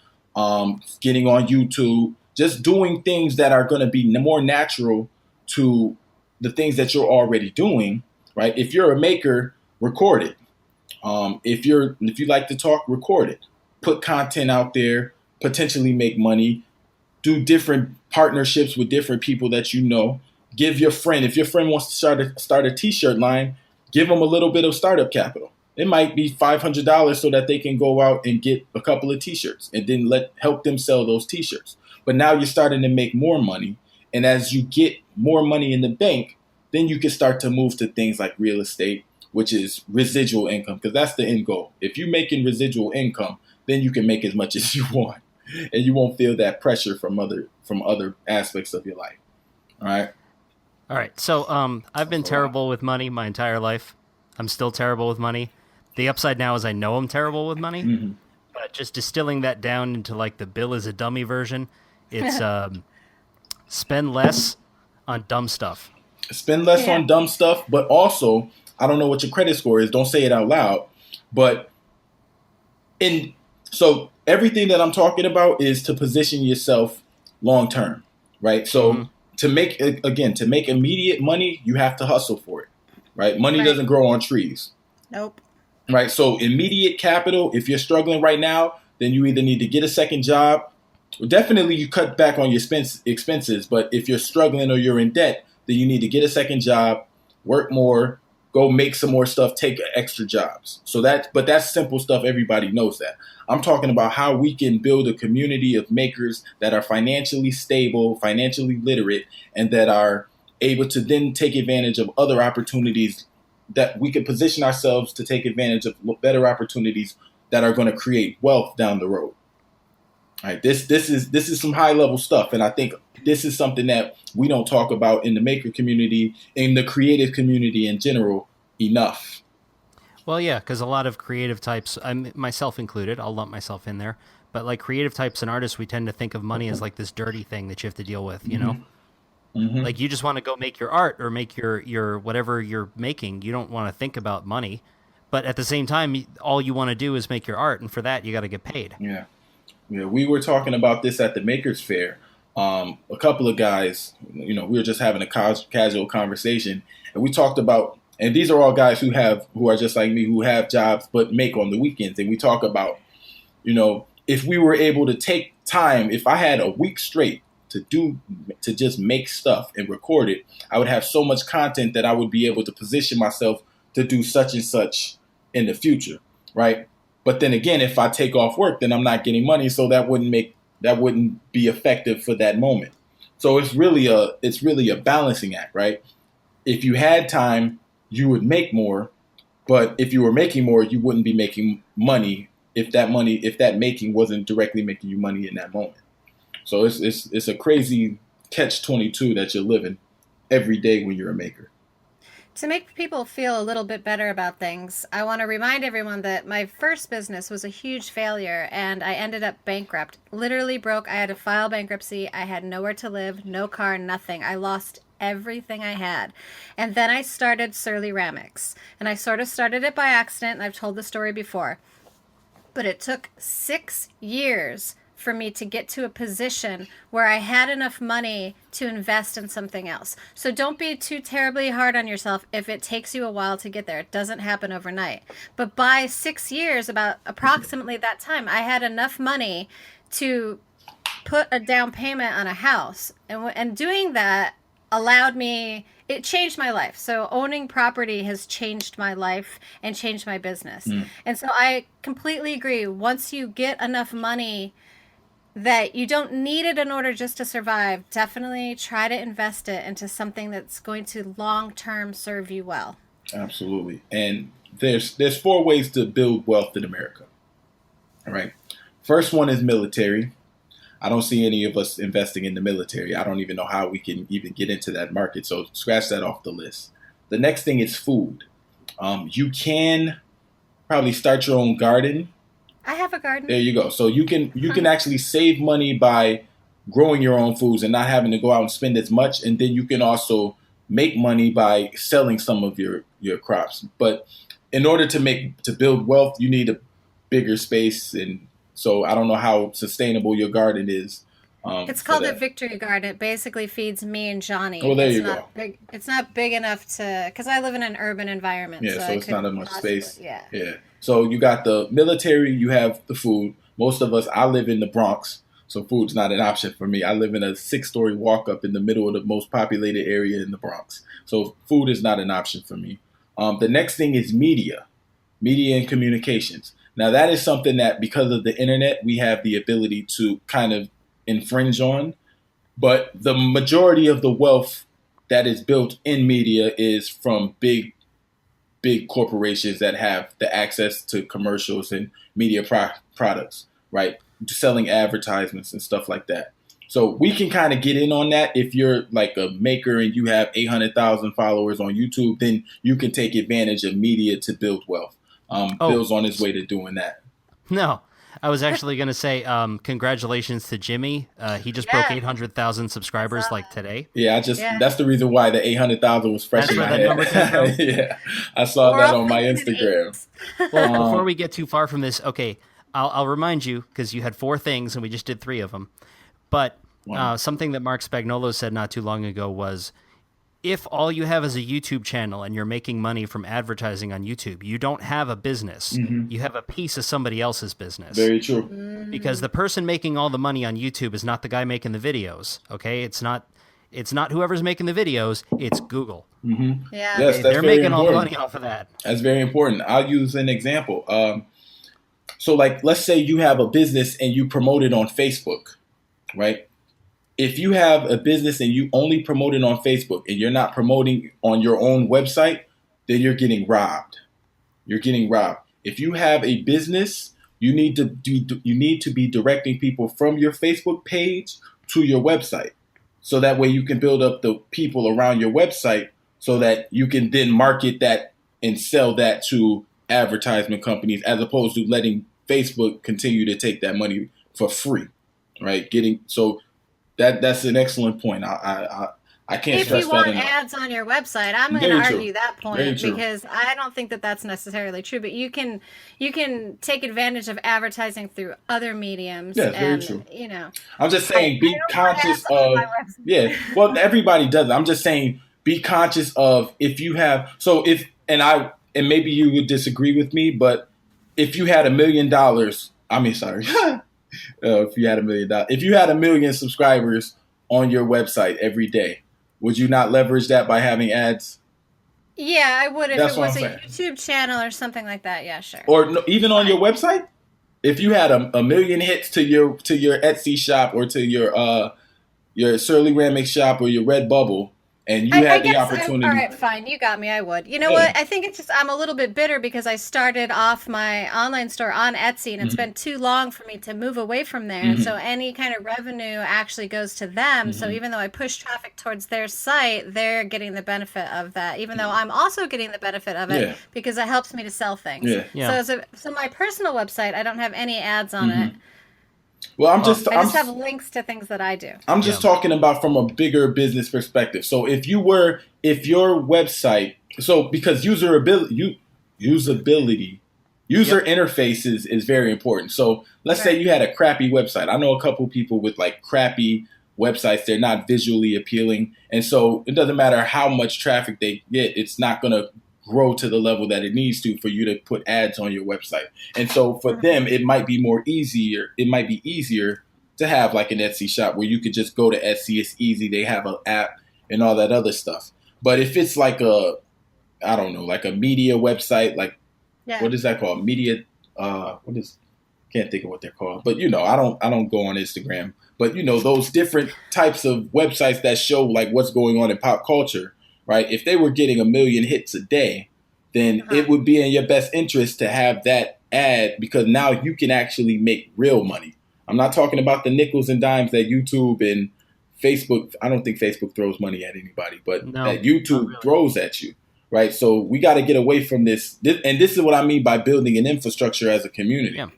B: getting on YouTube, just doing things that are going to be more natural to the things that you're already doing, right? If you're a maker, record it. If you like to talk, record it, put content out there, potentially make money, do different partnerships with different people that you know. Give your friend, if your friend wants to start a t-shirt line, give them a little bit of startup capital. It might be $500 so that they can go out and get a couple of t-shirts and then help them sell those t-shirts. But now you're starting to make more money. And as you get more money in the bank, then you can start to move to things like real estate, which is residual income, because that's the end goal. If you're making residual income, then you can make as much as you want, and you won't feel that pressure from other aspects of your life. All right.
A: All right. So I've been terrible with money my entire life. I'm still terrible with money. The upside now is I know I'm terrible with money,
B: Mm-hmm.
A: but just distilling that down into like the Bill is a dummy version, it's spend less on dumb stuff.
B: Spend less on dumb stuff, but also, I don't know what your credit score is. Don't say it out loud. But so everything that I'm talking about is to position yourself long term, right? So to make immediate money, you have to hustle for it, right? Money doesn't grow on trees.
C: Nope.
B: Right. So immediate capital, if you're struggling right now, then you either need to get a second job. Well, definitely you cut back on your expenses. But if you're struggling or you're in debt, then you need to get a second job, work more, go make some more stuff, take extra jobs. But that's simple stuff. Everybody knows that. I'm talking about how we can build a community of makers that are financially stable, financially literate, and that are able to then take advantage of other opportunities, that we could position ourselves to take advantage of better opportunities that are going to create wealth down the road. All right, this is some high level stuff, and I think this is something that we don't talk about in the maker community, in the creative community in general, enough.
A: Well, yeah, because a lot of creative types, myself included, I'll lump myself in there, but like creative types and artists, we tend to think of money as like this dirty thing that you have to deal with, you know?
B: Mm-hmm.
A: Like you just want to go make your art or make your whatever you're making. You don't want to think about money, but at the same time, all you want to do is make your art, and for that, you got to get paid.
B: Yeah. We were talking about this at the Makers Fair. A couple of guys, we were just having a casual conversation, and we talked about, and these are all guys who are just like me, who have jobs but make on the weekends, and we talk about, if we were able to take time, if I had a week straight to just make stuff and record it, I would have so much content that I would be able to position myself to do such and such in the future, right? But then again, if I take off work, then I'm not getting money, so that wouldn't be effective for that moment. So it's really a balancing act, right? If you had time, you would make more, but if you were making more, you wouldn't be making money if that making wasn't directly making you money in that moment. So it's a crazy catch-22 that you're living every day when you're a maker.
C: To make people feel a little bit better about things, I want to remind everyone that my first business was a huge failure and I ended up bankrupt. Literally broke. I had to file bankruptcy. I had nowhere to live, no car, nothing. I lost everything I had. And then I started Surly-Ramics. And I sort of started it by accident, and I've told the story before. But it took 6 years for me to get to a position where I had enough money to invest in something else. So don't be too terribly hard on yourself if it takes you a while to get there. It doesn't happen overnight. But by 6 years, about approximately that time, I had enough money to put a down payment on a house. And doing that it changed my life. So owning property has changed my life and changed my business. And so I completely agree. Once you get enough money that you don't need it in order just to survive, definitely try to invest it into something that's going to long-term serve you well.
B: Absolutely. And there's 4 ways to build wealth in America. All right. First one is military. I don't see any of us investing in the military. I don't even know how we can even get into that market. So scratch that off the list. The next thing is food. You can probably start your own garden.
C: I have a garden.
B: There you go. So you can actually save money by growing your own foods and not having to go out and spend as much. And then you can also make money by selling some of your crops. But in order to build wealth, you need a bigger space. And so I don't know how sustainable your garden is,
C: It's
B: for
C: called a
B: that.
C: victory garden. It basically feeds me and Johnny.
B: Well, there
C: It's
B: you
C: not
B: go.
C: big. It's not big enough to, because I live in an urban environment,
B: Yeah,
C: so
B: so
C: I
B: it's not as
C: couldn't
B: much
C: possibly.
B: space.
C: Yeah.
B: Yeah. So you got the military, you have the food. Most of us, I live in the Bronx, so food's not an option for me. I live in a 6-story walk up in the middle of the most populated area in the Bronx. So food is not an option for me. The next thing is media and communications. Now that is something that because of the internet, we have the ability to kind of infringe on. But the majority of the wealth that is built in media is from big corporations that have the access to commercials and media products, right? Selling advertisements and stuff like that. So we can kind of get in on that. If you're like a maker and you have 800,000 followers on YouTube, then you can take advantage of media to build wealth. Bill's on his way to doing that.
A: No, I was actually going to say congratulations to Jimmy. He just broke
C: Yeah.
A: 800,000 subscribers like today.
B: Yeah, that's the reason why the 800,000 was fresh
A: That's
B: in my
A: where that number came
B: head.
A: from?
B: Yeah, I saw
C: We're
B: that
C: all
B: on my
C: thinking in
B: Instagram.
C: eights.
A: Well, before we get too far from this, okay, I'll remind you, because you had 4 things and we just did 3 of them. But something that Mark Spagnolo said not too long ago was, if all you have is a YouTube channel and you're making money from advertising on YouTube, you don't have a business. You have a piece of somebody else's business.
B: Very true.
A: Because the person making all the money on YouTube is not the guy making the videos, okay? It's not whoever's making the videos, it's Google.
C: Yeah.
B: Yes, that's
A: They're
B: very
A: making all the
B: important.
A: money off of that.
B: That's very important. I'll use an example. So, like, let's say you have a business and you promote it on Facebook, right? If you have a business and you only promote it on Facebook and you're not promoting on your own website, then you're getting robbed. You're getting robbed. If you have a business, you need to be directing people from your Facebook page to your website. So that way you can build up the people around your website so that you can then market that and sell that to advertisement companies, as opposed to letting Facebook continue to take that money for free, right? That's an excellent point. I can't
C: If
B: stress
C: you
B: that
C: want
B: enough.
C: ads on your website, I'm going
B: Very
C: to
B: true.
C: argue that
B: Very
C: point
B: true.
C: because I don't think that that's necessarily true. But you can take advantage of advertising through other mediums.
B: Yeah, very
C: and,
B: true.
C: You know,
B: I'm just saying, be
C: I don't want
B: conscious
C: ads on
B: of.
C: my website.
B: Yeah, well, everybody does it. I'm just saying, be conscious of if you have. So if and maybe you would disagree with me, but if you had $1 million, I mean, sorry, if you had $1 million subscribers on your website every day, would you not leverage that by having ads?
C: Yeah, I would if
B: That's
C: it
B: what
C: was
B: I'm
C: a YouTube channel or something like that. Yeah, sure.
B: Or no, even on your website, if you had a million hits to your Etsy shop or to your surly-ramics shop or your Redbubble, and you had the opportunity.
C: All right, fine. You got me. I would. You know
B: Yeah.
C: what? I think it's just I'm a little bit bitter because I started off my online store on Etsy, and it's been too long for me to move away from there. And so any kind of revenue actually goes to them. So even though I push traffic towards their site, they're getting the benefit of that. Even though I'm also getting the benefit of it
B: Yeah.
C: because it helps me to sell things.
B: Yeah.
A: Yeah.
C: So my personal website, I don't have any ads on it.
B: Well,
C: I just have links to things that I do.
B: I'm just talking about from a bigger business perspective. So if your website, because usability, user interface is very important. So let's say you had a crappy website. I know a couple people with like crappy websites. They're not visually appealing. And so it doesn't matter how much traffic they get. It's not going to grow to the level that it needs to for you to put ads on your website. And so for them, it might be easier to have like an Etsy shop where you could just go to Etsy. It's easy. They have an app and all that other stuff. But if it's like like a media website, like what is that called? Media, can't think of what they're called. But I don't go on Instagram. But those different types of websites that show like what's going on in pop culture. Right? If they were getting 1 million hits a day, then it would be in your best interest to have that ad, because now you can actually make real money. I'm not talking about the nickels and dimes that YouTube and Facebook. I don't think Facebook throws money at anybody, but that YouTube throws at you. Right? So we got to get away from this. And this is what I mean by building an infrastructure as a community. Yeah.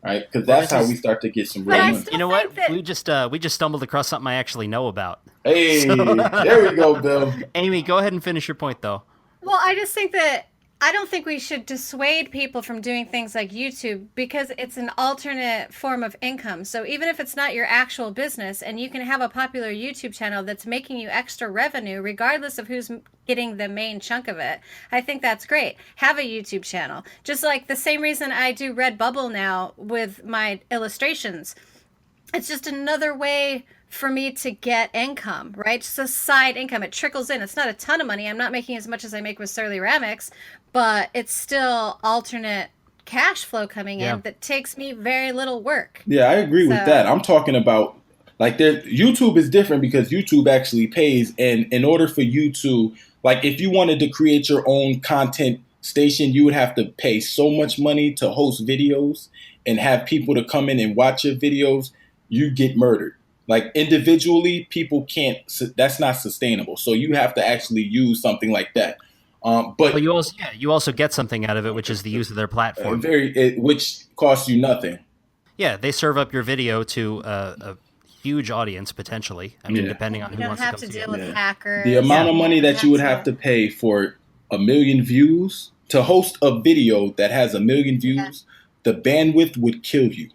B: Right? Because that's how we start to get some real money.
A: You know what? We just stumbled across something I actually know about.
B: Hey, there we go, Bill.
A: Amy, go ahead and finish your point, though.
C: Well, I just think that I don't think we should dissuade people from doing things like YouTube because it's an alternate form of income. So even if it's not your actual business and you can have a popular YouTube channel that's making you extra revenue, regardless of who's getting the main chunk of it, I think that's great. Have a YouTube channel. Just like the same reason I do Redbubble now with my illustrations. It's just another way for me to get income, right? Just a side income. It trickles in. It's not a ton of money. I'm not making as much as I make with surly-ramics, but it's still alternate cash flow coming in that takes me very little work.
B: Yeah, I agree with that. I'm talking about like YouTube is different because YouTube actually pays, and in order for you to like, if you wanted to create your own content station, you would have to pay so much money to host videos and have people to come in and watch your videos. You get murdered. Like individually, people can't. That's not sustainable. So you have to actually use something like that. But
A: you also get something out of it, which is the use of their platform,
B: which costs you nothing.
A: Yeah, they serve up your video to a huge audience potentially. I mean, depending on who wants to come see it.
C: You don't have to deal with hackers.
B: The amount of money that you would have to pay for 1 million views to host a video that has 1 million views, the bandwidth would kill you.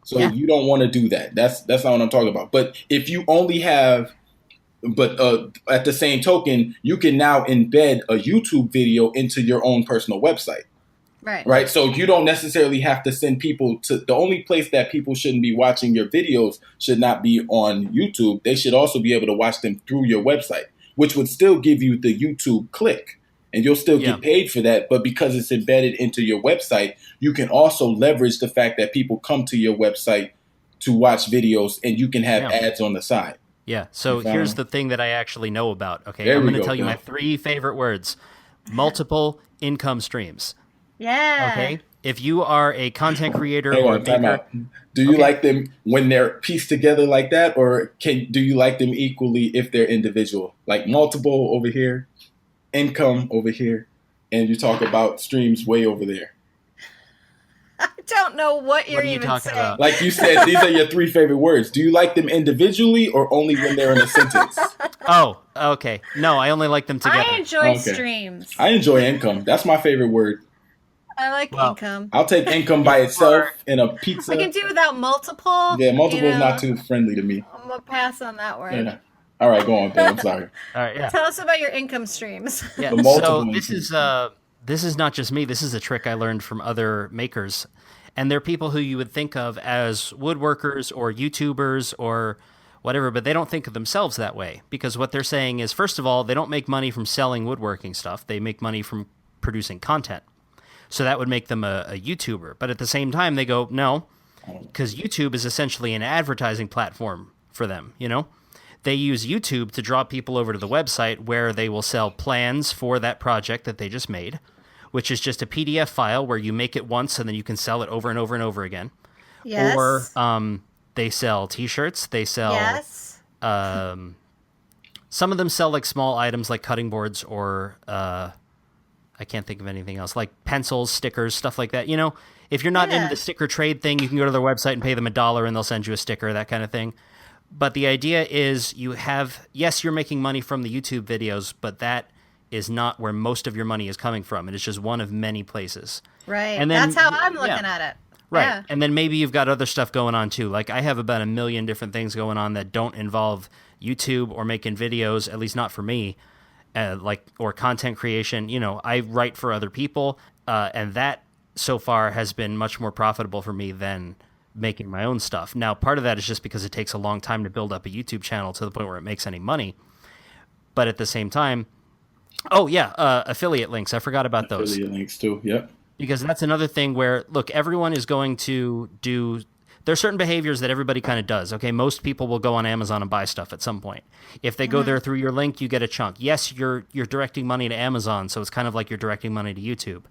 B: So you don't want to do that. That's not what I'm talking about. But if you only have, at the same token, you can now embed a YouTube video into your own personal website. Right. So you don't necessarily have to send people to the only place that people shouldn't be watching your videos should not be on YouTube. They should also be able to watch them through your website, which would still give you the YouTube click. And you'll still get paid for that. But because it's embedded into your website, you can also leverage the fact that people come to your website to watch videos, and you can have ads on the side.
A: Yeah. So here's the thing that I actually know about. Okay. I'm going to tell you my 3 favorite words. Multiple income streams.
C: Yeah.
A: Okay. If you are a content creator or a maker.
B: Do you like them when they're pieced together like that? Or do you like them equally if they're individual? Like multiple over here, income over here, and you talk about streams way over there.
C: I don't know what you're even saying.
A: About?
B: Like you said, these are your 3 favorite words. Do you like them individually or only when they're in a sentence?
A: Oh, okay. No, I only like them together.
C: I enjoy streams.
B: I enjoy income. That's my favorite word.
C: I like income.
B: I'll take income by itself in a pizza.
C: I can do without multiple.
B: Yeah, multiple is not too friendly to me.
C: I'm going to pass on that word.
B: Yeah. All right, go on, Ben. I'm sorry.
A: All right, yeah.
C: Tell us about your income streams.
A: Yeah, so this is not just me. This is a trick I learned from other makers. And they're people who you would think of as woodworkers or YouTubers or whatever, but they don't think of themselves that way. Because what they're saying is, first of all, they don't make money from selling woodworking stuff. They make money from producing content. So that would make them a YouTuber. But at the same time, they go, no, because YouTube is essentially an advertising platform for them, you know? They use YouTube to draw people over to the website where they will sell plans for that project that they just made, which is just a PDF file where you make it once and then you can sell it over and over and over again.
C: Yes.
A: Or they sell T-shirts. They sell... some of them sell like small items like cutting boards or... I can't think of anything else, like pencils, stickers, stuff like that. You know, if you're not into the sticker trade thing, you can go to their website and pay them $1 and they'll send you a sticker, that kind of thing. But the idea is you're making money from the YouTube videos, but that is not where most of your money is coming from. It is just one of many places.
C: Right. And then, that's how I'm looking at it.
A: Right.
C: Yeah.
A: And then maybe you've got other stuff going on too. Like I have about 1 million different things going on that don't involve YouTube or making videos, at least not for me. Or content creation, you know, I write for other people, and that so far has been much more profitable for me than making my own stuff. Now, part of that is just because it takes a long time to build up a YouTube channel to the point where it makes any money. But at the same time, affiliate links. I forgot about those.
B: Affiliate links too, yep.
A: Because that's another thing where, look, everyone is going to do... There are certain behaviors that everybody kind of does. Okay, most people will go on Amazon and buy stuff at some point. If they go there through your link, you get a chunk. Yes, you're directing money to Amazon, so it's kind of like you're directing money to YouTube,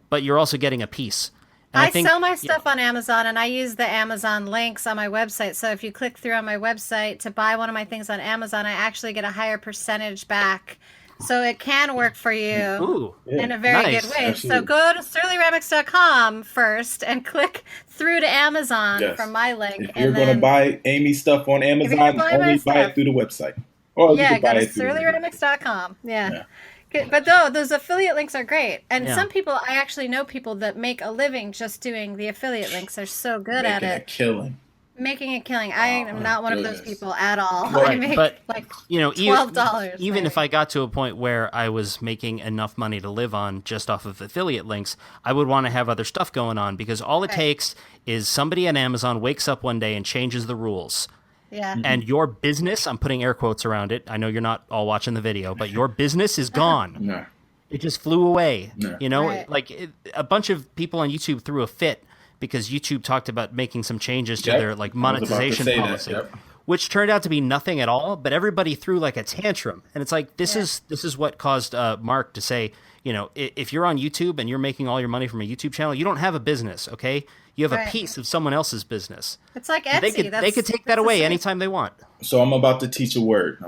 A: but you're also getting a piece. And
C: I sell my stuff on Amazon, and I use the Amazon links on my website. So if you click through on my website to buy one of my things on Amazon, I actually get a higher percentage back. So it can work for you in a very good way. Absolutely. So go to surly-ramics.com first and click through to Amazon from my link.
B: If you're going to buy Amy's stuff on Amazon, only buy it through the website. Or
C: go to surly-ramics.com. Yeah. But no, those affiliate links are great. And
A: Yeah.
C: some people, I actually know people that make a living just doing the affiliate links. They're so good at
B: Making a
C: it.
B: killing.
C: Making a killing. I
B: Oh
C: am
B: my
C: not one of those
B: goodness.
C: people at all.
B: Well,
C: I make
A: but
C: like
A: you know,
C: $12.
A: even if
C: maybe.
A: I got to a point where I was making enough money to live on just off of affiliate links, I would want to have other stuff going on, because all it
C: Right.
A: takes is somebody at Amazon wakes up one day and changes the rules.
C: Yeah.
A: And your business, I'm putting air quotes around it. I know you're not all watching the video, but your business is gone.
B: No.
A: It just flew away.
B: Yeah.
A: You know,
C: Right.
A: like a bunch of people on YouTube threw a fit because YouTube talked about making some changes to
B: Yep.
A: their like
B: I was about to
A: monetization
B: say that,
A: policy,
B: yep.
A: which turned out to be nothing at all. But everybody threw like a tantrum, and it's like this
C: Yeah.
A: is what caused Mark to say, you know, if you're on YouTube and you're making all your money from a YouTube channel, you don't have a business, okay? You have
C: Right.
A: a piece of someone else's business.
C: It's like Etsy.
A: They could take that
C: that's the
A: away
C: same.
A: anytime they want.
B: So I'm about to teach a word.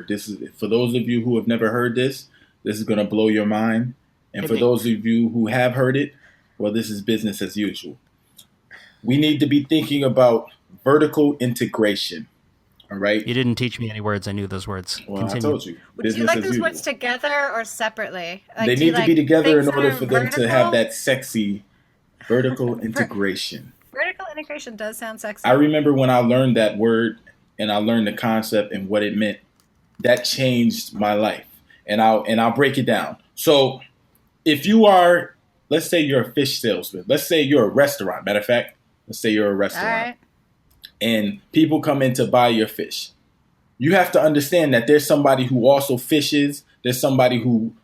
B: This is for those of you who have never heard this. This is going to blow your mind. And
A: Hit
B: for
A: me.
B: those of you who have heard it, well, this is business as usual. We need to be thinking about vertical integration. All right.
A: You didn't teach me any words. I knew those words.
B: Well,
A: Continue.
B: I told you.
C: Do you
B: Business
C: like
B: as
C: those
B: usual.
C: words together or separately? Like,
B: They
C: do you
B: need to be
C: like
B: together in
C: things that
B: order
C: are
B: for them to
C: vertical?
B: have that sexy vertical integration.
C: Vertical integration does sound sexy.
B: I remember when I learned that word and I learned the concept and what it meant. That changed my life. And I'll break it down. So if you are, let's say you're a fish salesman. Let's say you're a restaurant. Matter of fact, let's say you're a
C: All
B: restaurant.
C: right.
B: And people come in to buy your fish. You have to understand that there's somebody who also fishes. There's somebody who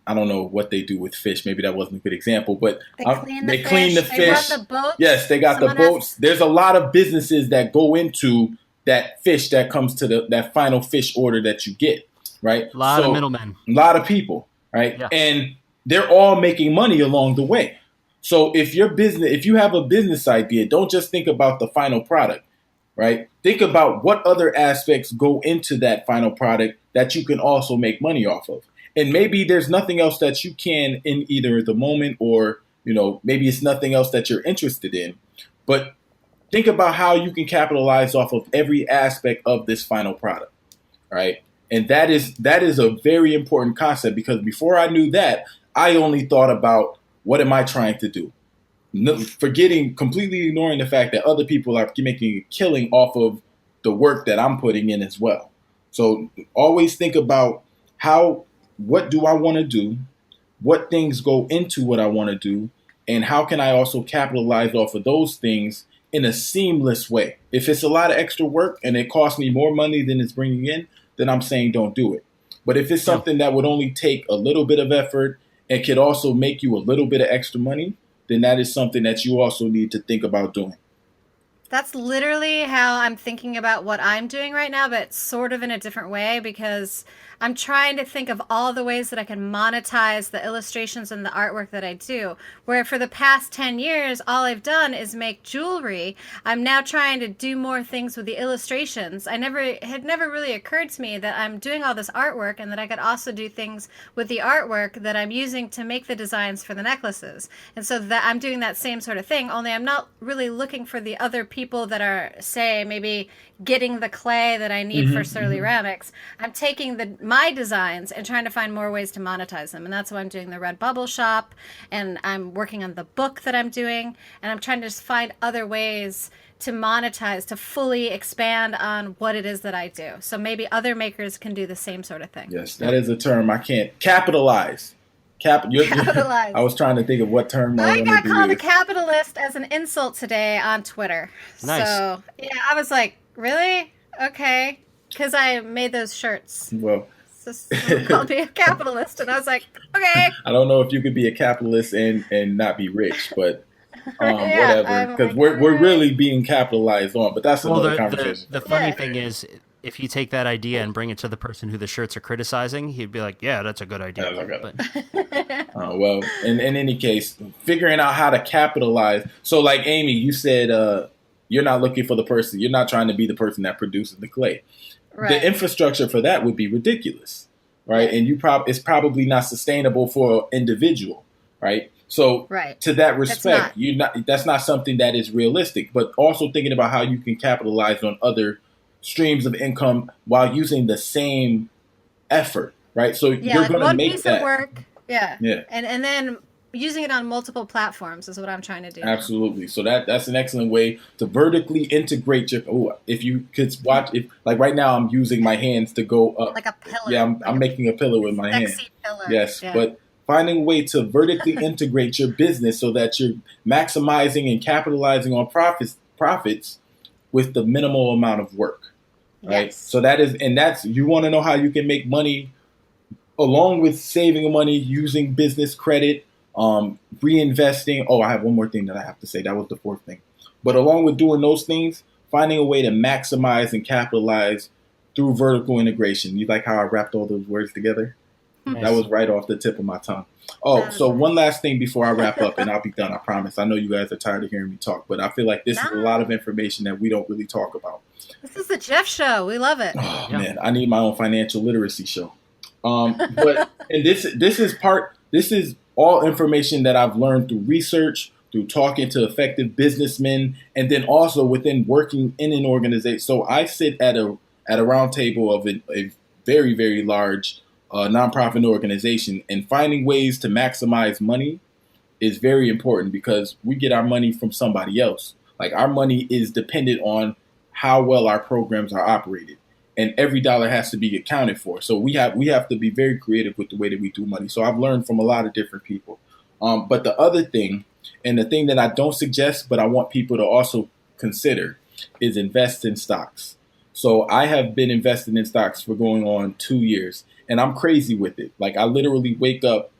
B: I don't know what they do with fish. Maybe that wasn't a good example, but
C: They
B: they
C: clean the
B: clean the
C: fish. They run
B: fish.
C: the boats.
B: Yes, they got
C: Someone
B: the boats. There's a lot of businesses that go into that fish that comes to that final fish order that you get, right?
A: A lot of middlemen.
B: A lot of people, right?
A: Yeah.
B: And they're all making money along the way. So if you have a business idea, don't just think about the final product, right? Think about what other aspects go into that final product that you can also make money off of. And maybe there's nothing else that you can in either the moment or, maybe it's nothing else that you're interested in. But think about how you can capitalize off of every aspect of this final product, right? And that is a very important concept, because before I knew that, I only thought about what am I trying to do? Completely ignoring the fact that other people are making a killing off of the work that I'm putting in as well. So always think about what do I want to do? What things go into what I want to do? And how can I also capitalize off of those things in a seamless way? If it's a lot of extra work and it costs me more money than it's bringing in, then I'm saying don't do it. But if it's something that would only take a little bit of effort and could also make you a little bit of extra money, then that is something that you also need to think about doing.
C: That's literally how I'm thinking about what I'm doing right now, but sort of in a different way, because I'm trying to think of all the ways that I can monetize the illustrations and the artwork that I do. Where for the past 10 years, all I've done is make jewelry. I'm now trying to do more things with the illustrations. It had never really occurred to me that I'm doing all this artwork and that I could also do things with the artwork that I'm using to make the designs for the necklaces. And so that I'm doing that same sort of thing, only I'm not really looking for the other people that are, say, maybe getting the clay that I need for surly-ramics. I'm taking my designs and trying to find more ways to monetize them. And that's why I'm doing the Redbubble shop, and I'm working on the book that I'm doing, and I'm trying to just find other ways to monetize, to fully expand on what it is that I do. So maybe other makers can do the same sort of thing.
B: Yes, that is a term I can't capitalize.
C: Capitalize.
B: I was trying to think of what term
C: I got called a
B: use.
C: capitalist as an insult today on Twitter.
A: Nice.
C: So, yeah, I was like, really? Okay. Because I made those shirts.
B: Well,
C: So someone called me a capitalist, and I was like, okay.
B: I don't know if you could be a capitalist and not be rich, but
C: Yeah,
B: whatever.
C: I'm
B: Because
C: like,
B: we're
C: alright.
B: really being capitalized on. But that's another conversation.
A: the funny
C: Yeah.
A: thing is, if you take that idea and bring it to the person who the shirts are criticizing, he'd be like, yeah, that's a good idea.
B: That's okay.
A: But
B: Well, in any case, figuring out how to capitalize. So, like Amy, you said you're not looking for the person. You're not trying to be the person that produces the clay.
C: Right.
B: The infrastructure for that would be ridiculous, right? And it's probably not sustainable for an individual, right? So,
C: Right.
B: to that respect,
C: not.
B: that's not something that is realistic. But also thinking about how you can capitalize on other streams of income while using the same effort, right? So
C: Yeah,
B: you're
C: like
B: going to
C: one
B: make
C: piece of
B: that.
C: work. Yeah.
B: Yeah.
C: And then using it on multiple platforms is what I'm trying to do now.
B: Absolutely. So that's an excellent way to vertically integrate your. Oh, if you could watch, if like right now I'm using my hands to go up.
C: Like a pillar.
B: Yeah,
C: Like
B: I'm
C: a
B: making a pillow with my hand.
C: sexy pillar.
B: Yes,
C: Yeah.
B: but finding a way to vertically integrate your business so that you're maximizing and capitalizing on profits with the minimal amount of work. Right.
C: Yes.
B: So that's you want to know how you can make money along with saving money using business credit, reinvesting. Oh, I have one more thing that I have to say. That was the fourth thing. But along with doing those things, finding a way to maximize and capitalize through vertical integration. You like how I wrapped all those words together?
A: Nice.
B: That was right off the tip of my tongue. Oh, so one last thing before I wrap up, and I'll be done, I promise. I know you guys are tired of hearing me talk, but I feel like this is a lot of information that we don't really talk about.
C: This is the Jeff Show. We love it.
B: Oh, man, I need my own financial literacy show. But and this is all information that I've learned through research, through talking to effective businessmen, and then also within working in an organization. So I sit at a round table of a very, very large nonprofit organization, and finding ways to maximize money is very important because we get our money from somebody else. Like our money is dependent on how well our programs are operated. And every dollar has to be accounted for. So we have to be very creative with the way that we do money. So I've learned from a lot of different people. But the other thing, and the thing that I don't suggest, but I want people to also consider, is invest in stocks. So I have been investing in stocks for going on 2 years, and I'm crazy with it. Like I literally wake up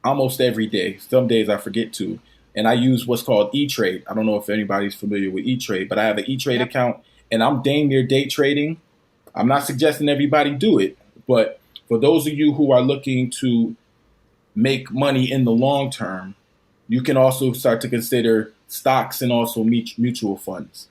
B: almost every day. Some days I forget to. And I use what's called E-Trade. I don't know if anybody's familiar with E-Trade, but I have an E-Trade account, and I'm dang near day trading. I'm not suggesting everybody do it, but for those of you who are looking to make money in the long term, you can also start to consider stocks and also mutual funds.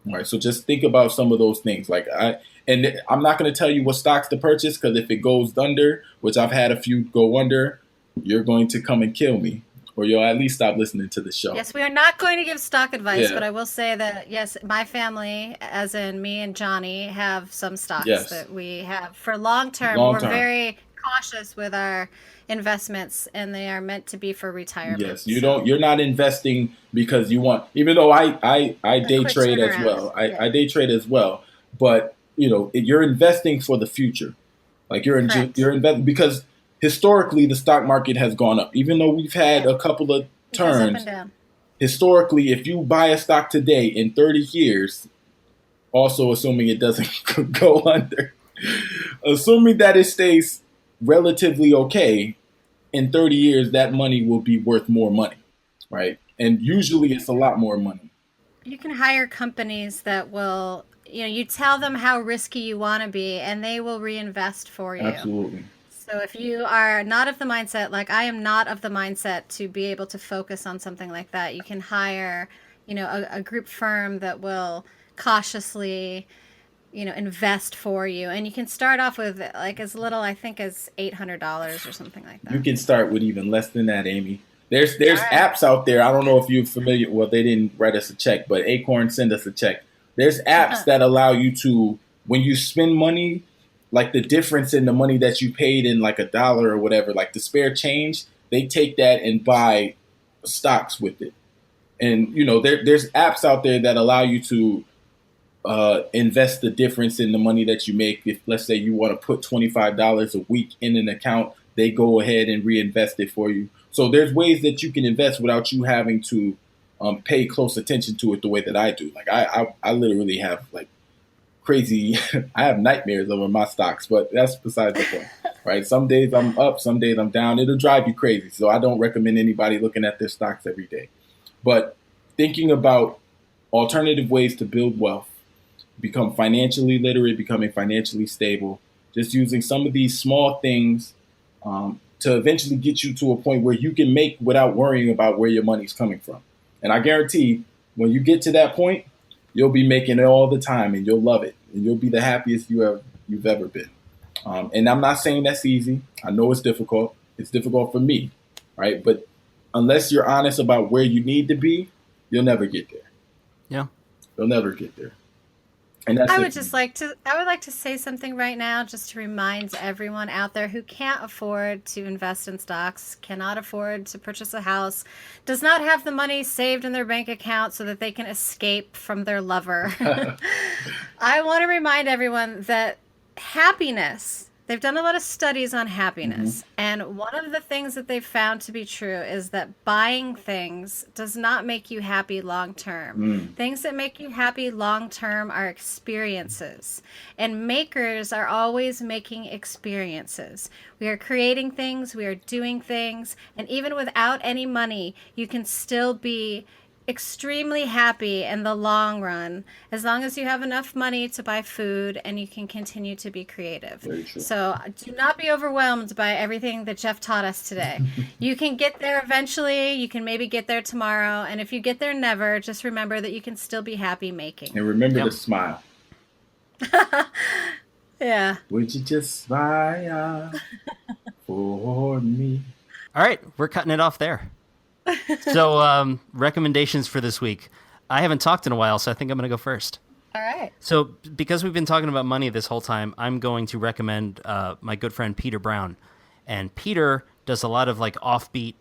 B: All right, so just think about some of those things. I'm not going to tell you what stocks to purchase because if it goes under, which I've had a few go under, you're going to come and kill me. Or you'll at least stop listening to the show.
C: Yes, we are not going to give stock advice, but I will say that, yes, my family, as in me and Johnny, have some stocks that we have for long term. We're very cautious with our investments, and they are meant to be for retirement.
B: Yes, you're not investing because you want, even though I day trade as well. I day trade as well, but you're investing for the future. Like you're investing because historically, the stock market has gone up. Even though we've had a couple of turns, historically, if you buy a stock today in 30 years, also assuming it doesn't go under, assuming that it stays relatively okay, in 30 years, that money will be worth more money, right? And usually it's a lot more money.
C: You can hire companies that will, you tell them how risky you want to be, and they will reinvest for you.
B: Absolutely.
C: So if you are not of the mindset, like I am not of the mindset to be able to focus on something like that, you can hire, a group firm that will cautiously, invest for you. And you can start off with like as little, I think, as $800 or something like that.
B: You can start with even less than that, Amy. There's apps out there. I don't know if you're familiar. Well, they didn't write us a check, but Acorn send us a check. There's apps that allow you to, when you spend money, like the difference in the money that you paid in like $1 or whatever, like the spare change, they take that and buy stocks with it. And, there's apps out there that allow you to invest the difference in the money that you make. If let's say you want to put $25 a week in an account, they go ahead and reinvest it for you. So there's ways that you can invest without you having to pay close attention to it the way that I do. Like I literally have like crazy, I have nightmares over my stocks, but that's besides the point, right? Some days I'm up, some days I'm down. It'll drive you crazy. So I don't recommend anybody looking at their stocks every day. But thinking about alternative ways to build wealth, become financially literate, becoming financially stable, just using some of these small things to eventually get you to a point where you can make without worrying about where your money's coming from. And I guarantee when you get to that point, you'll be making it all the time and you'll love it. And you'll be the happiest you've ever been. And I'm not saying that's easy. I know it's difficult. It's difficult for me, right? But unless you're honest about where you need to be, you'll never get there.
A: Yeah.
B: You'll never get there. And that's
C: I
B: it.
C: would like to say something right now just to remind everyone out there who can't afford to invest in stocks, cannot afford to purchase a house, does not have the money saved in their bank account so that they can escape from their lover. I want to remind everyone that happiness, they've done a lot of studies on happiness, and one of the things that they've found to be true is that buying things does not make you happy long term. Things that make you happy long term are experiences, and makers are always making experiences. We are creating things, we are doing things, and even without any money, you can still be extremely happy in the long run as long as you have enough money to buy food and you can continue to be creative.
B: Very true.
C: So do not be overwhelmed by everything that Jeff taught us today. You can get there eventually. You can maybe get there tomorrow. And if you get there never, just remember that you can still be happy making.
B: And remember to smile.
C: Yeah.
B: Would you just smile for me?
A: All right, we're cutting it off there. So, recommendations for this week. I haven't talked in a while, so I think I'm going to go first.
C: All right.
A: So, because we've been talking about money this whole time, I'm going to recommend my good friend Peter Brown. And Peter does a lot of like offbeat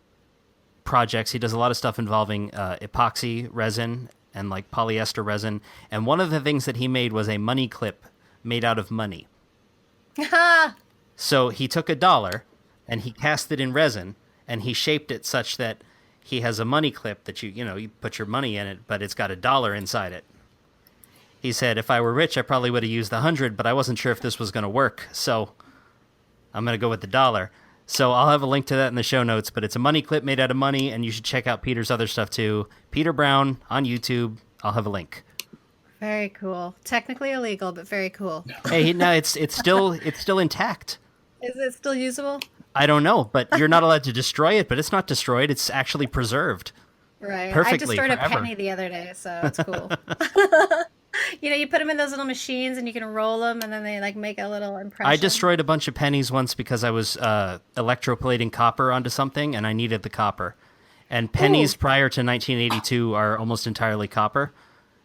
A: projects. He does a lot of stuff involving epoxy resin and like polyester resin. And one of the things that he made was a money clip made out of money. So he took $1 and he cast it in resin and he shaped it such that he has a money clip that you put your money in it, but it's got $1 inside it. He said, if I were rich, I probably would have used the 100, but I wasn't sure if this was going to work. So I'm going to go with the $1. So I'll have a link to that in the show notes, but it's a money clip made out of money, and you should check out Peter's other stuff too. Peter Brown on YouTube. I'll have a link.
C: Very cool. Technically illegal, but very cool.
A: Hey, no, it's still intact.
C: Is it still usable?
A: I don't know, but you're not allowed to destroy it, but it's not destroyed. It's actually preserved.
C: Right.
A: Perfectly,
C: I destroyed
A: forever.
C: a penny the other day, so it's cool. You put them in those little machines and you can roll them and then they like make a little impression.
A: I destroyed a bunch of pennies once because I was electroplating copper onto something and I needed the copper. And pennies prior to 1982 are almost entirely copper.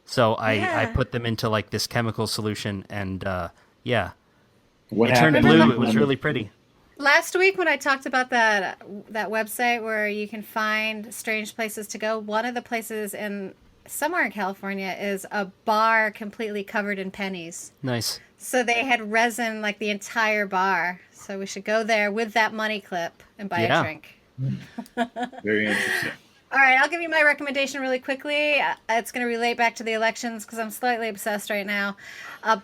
A: So I put them into like this chemical solution and
B: What
A: it turned
B: happened?
A: blue. It was really pretty.
C: Last week when I talked about that website where you can find strange places to go, one of the places somewhere in California is a bar completely covered in pennies.
A: Nice.
C: So they had resin like the entire bar. So we should go there with that money clip and buy a drink.
B: Very interesting.
C: All right, I'll give you my recommendation really quickly. It's going to relate back to the elections because I'm slightly obsessed right now.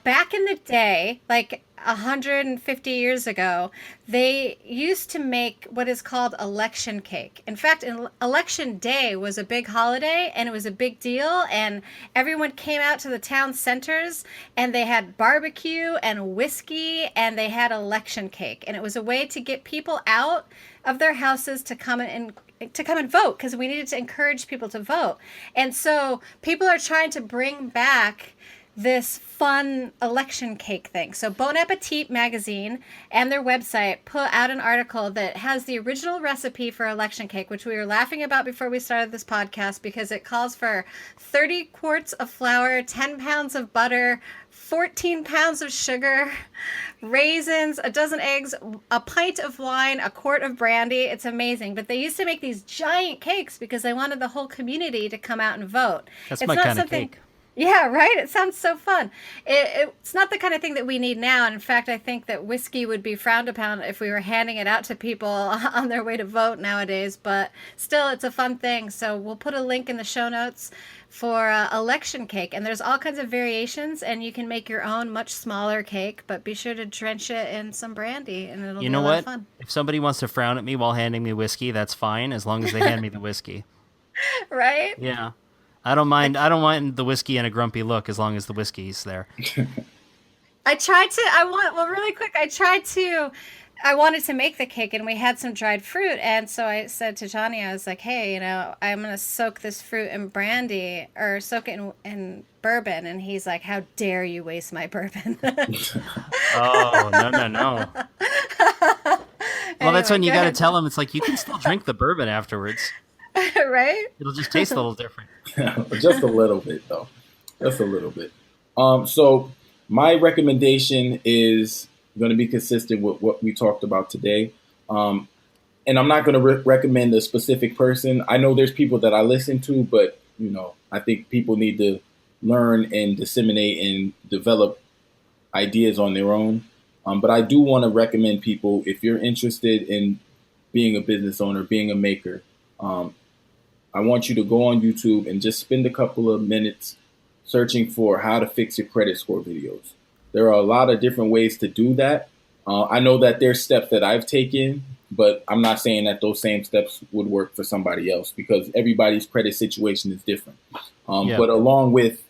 C: Back in the day, like 150 years ago, they used to make what is called election cake. In fact, election day was a big holiday and it was a big deal, and everyone came out to the town centers and they had barbecue and whiskey and they had election cake, and it was a way to get people out of their houses to come and vote because we needed to encourage people to vote. And so people are trying to bring back this fun election cake thing. So Bon Appetit magazine and their website put out an article that has the original recipe for election cake, which we were laughing about before we started this podcast because it calls for 30 quarts of flour, 10 pounds of butter, 14 pounds of sugar, raisins, a dozen eggs, a pint of wine, a quart of brandy. It's amazing. But they used to make these giant cakes because they wanted the whole community to come out and vote.
A: That's my kind of cake.
C: Yeah, right? It sounds so fun. It's not the kind of thing that we need now. And in fact, I think that whiskey would be frowned upon if we were handing it out to people on their way to vote nowadays. But still, it's a fun thing. So we'll put a link in the show notes for election cake. And there's all kinds of variations, and you can make your own much smaller cake. But be sure to drench it in some brandy, and it'll be a lot of fun.
A: If somebody wants to frown at me while handing me whiskey, that's fine, as long as they hand me the whiskey.
C: Right?
A: Yeah. I don't mind the whiskey and a grumpy look as long as the whiskey's there.
C: I wanted to make the cake, and we had some dried fruit, and so I said to Johnny, I was like, hey, I'm going to soak this fruit in brandy, or soak it in bourbon, and he's like, how dare you waste my bourbon?
A: Oh, no. Well, that's when you got to tell him, it's like, you can still drink the bourbon afterwards.
C: Right?
A: It'll just taste a little different.
B: Just a little bit, though. Just a little bit. So my recommendation is going to be consistent with what we talked about today. And I'm not going to recommend a specific person. I know there's people that I listen to, but I think people need to learn and disseminate and develop ideas on their own. But I do want to recommend people, if you're interested in being a business owner, being a maker, I want you to go on YouTube and just spend a couple of minutes searching for how to fix your credit score videos. There are a lot of different ways to do that. I know that there's steps that I've taken, but I'm not saying that those same steps would work for somebody else because everybody's credit situation is different. But along with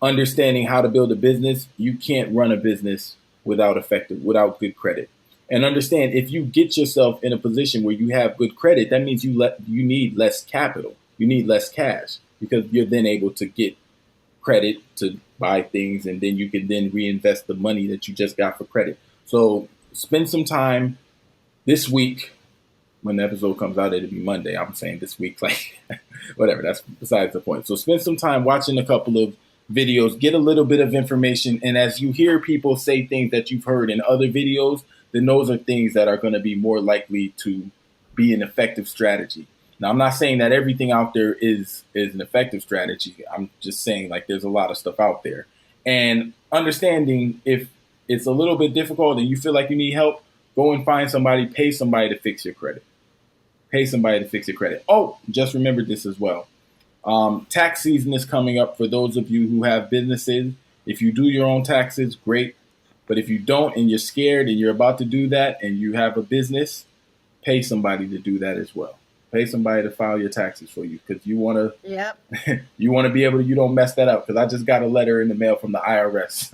B: understanding how to build a business, you can't run a business without good credit. And understand, if you get yourself in a position where you have good credit, that means you need less capital. You need less cash because you're then able to get credit to buy things, and then you can then reinvest the money that you just got for credit. So spend some time this week. When the episode comes out, it'll be Monday. I'm saying this week, like whatever. That's besides the point. So spend some time watching a couple of videos, get a little bit of information. And as you hear people say things that you've heard in other videos, then those are things that are going to be more likely to be an effective strategy. Now, I'm not saying that everything out there is an effective strategy. I'm just saying, like, there's a lot of stuff out there. And understanding if it's a little bit difficult and you feel like you need help, go and find somebody, pay somebody to fix your credit. Pay somebody to fix your credit. Oh, just remember this as well. Tax season is coming up for those of you who have businesses. If you do your own taxes, great. But if you don't and you're scared and you're about to do that and you have a business, pay somebody to do that as well. Pay somebody to file your taxes for you because you want to. You want to be able to. You don't mess that up because I just got a letter in the mail from the IRS.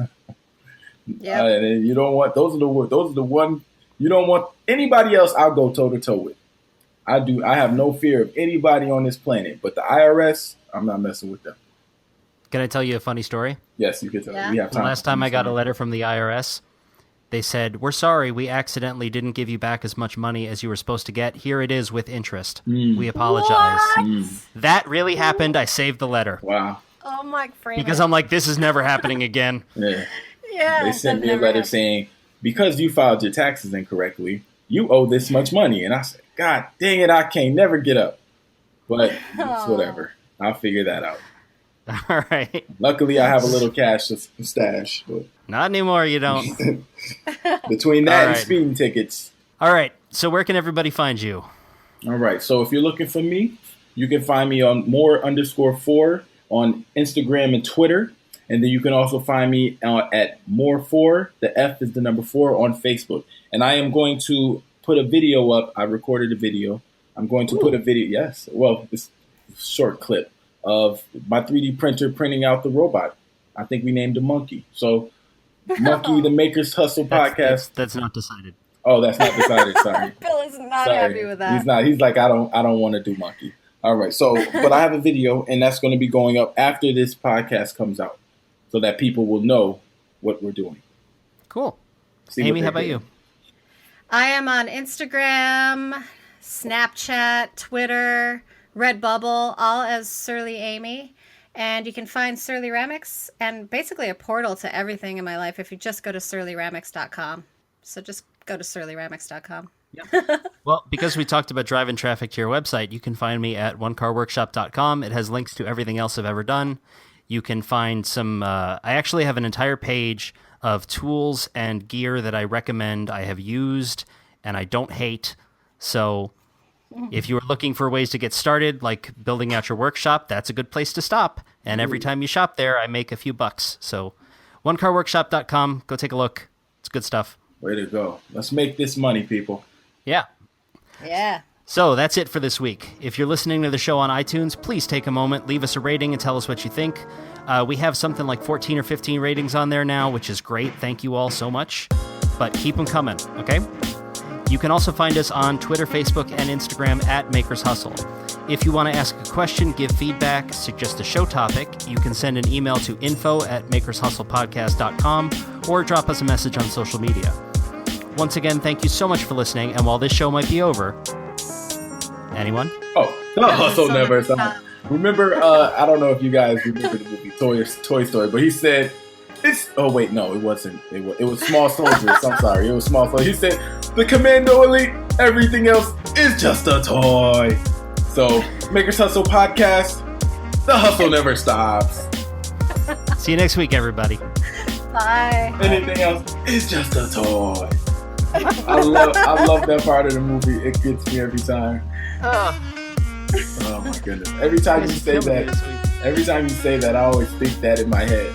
B: And you don't want those are the one you don't want anybody else. I'll go toe to toe with. I have no fear of anybody on this planet, but the IRS, I'm not messing with them.
A: Can I tell you a funny story?
B: Yes, you can tell me. We have time.
A: The last time I got a letter from the IRS, they said, "We're sorry, we accidentally didn't give you back as much money as you were supposed to get. Here it is with interest. We apologize." That really happened. I saved the letter.
B: Wow.
C: Oh my Freeman.
A: Because I'm like, this is never happening again.
C: Yeah.
B: They sent me a letter saying, because you filed your taxes incorrectly, you owe this much money. And I said, God dang it, I can't never get up. But it's whatever. I'll figure that out.
A: All right.
B: Luckily, I have a little cash stash. But
A: not anymore, you don't.
B: Between that and speeding tickets.
A: All right. So where can everybody find you?
B: All right. So if you're looking for me, you can find me on more_4 on Instagram and Twitter. And then you can also find me at more4. The F is the number 4 on Facebook. And I am going to put a video up. I recorded a video. I'm going to put a video. Yes. Well, this short clip of my 3D printer printing out the robot. I think we named him Monkey. So Monkey, the Makers Hustle podcast.
A: That's not decided.
B: Oh, that's not decided. Sorry.
C: Bill is not happy with that.
B: He's not. He's like, I don't want to do Monkey. All right. So, but I have a video and that's going to be going up after this podcast comes out so that people will know what we're doing.
A: Cool. Amy, how about you?
C: I am on Instagram, Snapchat, Twitter, Redbubble, all as Surly Amy. And you can find Surly-ramics and basically a portal to everything in my life if you just go to surly-ramics.com. So just go to surly-ramics.com.
A: Yeah. Well, because we talked about driving traffic to your website, you can find me at onecarworkshop.com. It has links to everything else I've ever done. You can find some, I actually have an entire page of tools and gear that I recommend, I have used, and I don't hate. So if you are looking for ways to get started, like building out your workshop, that's a good place to stop. And every time you shop there, I make a few bucks. So onecarworkshop.com, go take a look. It's good stuff.
B: Way to go. Let's make this money, people.
A: Yeah.
C: Yeah.
A: So that's it for this week. If you're listening to the show on iTunes, please take a moment, leave us a rating, and tell us what you think. We have something like 14 or 15 ratings on there now, which is great. Thank you all so much. But keep them coming, okay? You can also find us on Twitter, Facebook, and Instagram at Makers Hustle. If you want to ask a question, give feedback, suggest a show topic, you can send an email to info@makershustlepodcast.com or drop us a message on social media. Once again, thank you so much for listening, and while this show might be over, anyone?
B: Oh, no, Hustle Never Stop. Remember, I don't know if you guys remember the movie Toy Story, but he said, It's oh wait, no, it wasn't. It was Small Soldiers. I'm sorry, it was Small Soldiers. He said the Commando Elite. Everything else is just a toy. So Makers Hustle podcast. The hustle never stops.
A: See you next week, everybody.
C: Bye.
B: Anything else is just a toy. I love that part of the movie. It gets me every time. Oh my goodness! Every time you say that, I always think that in my head.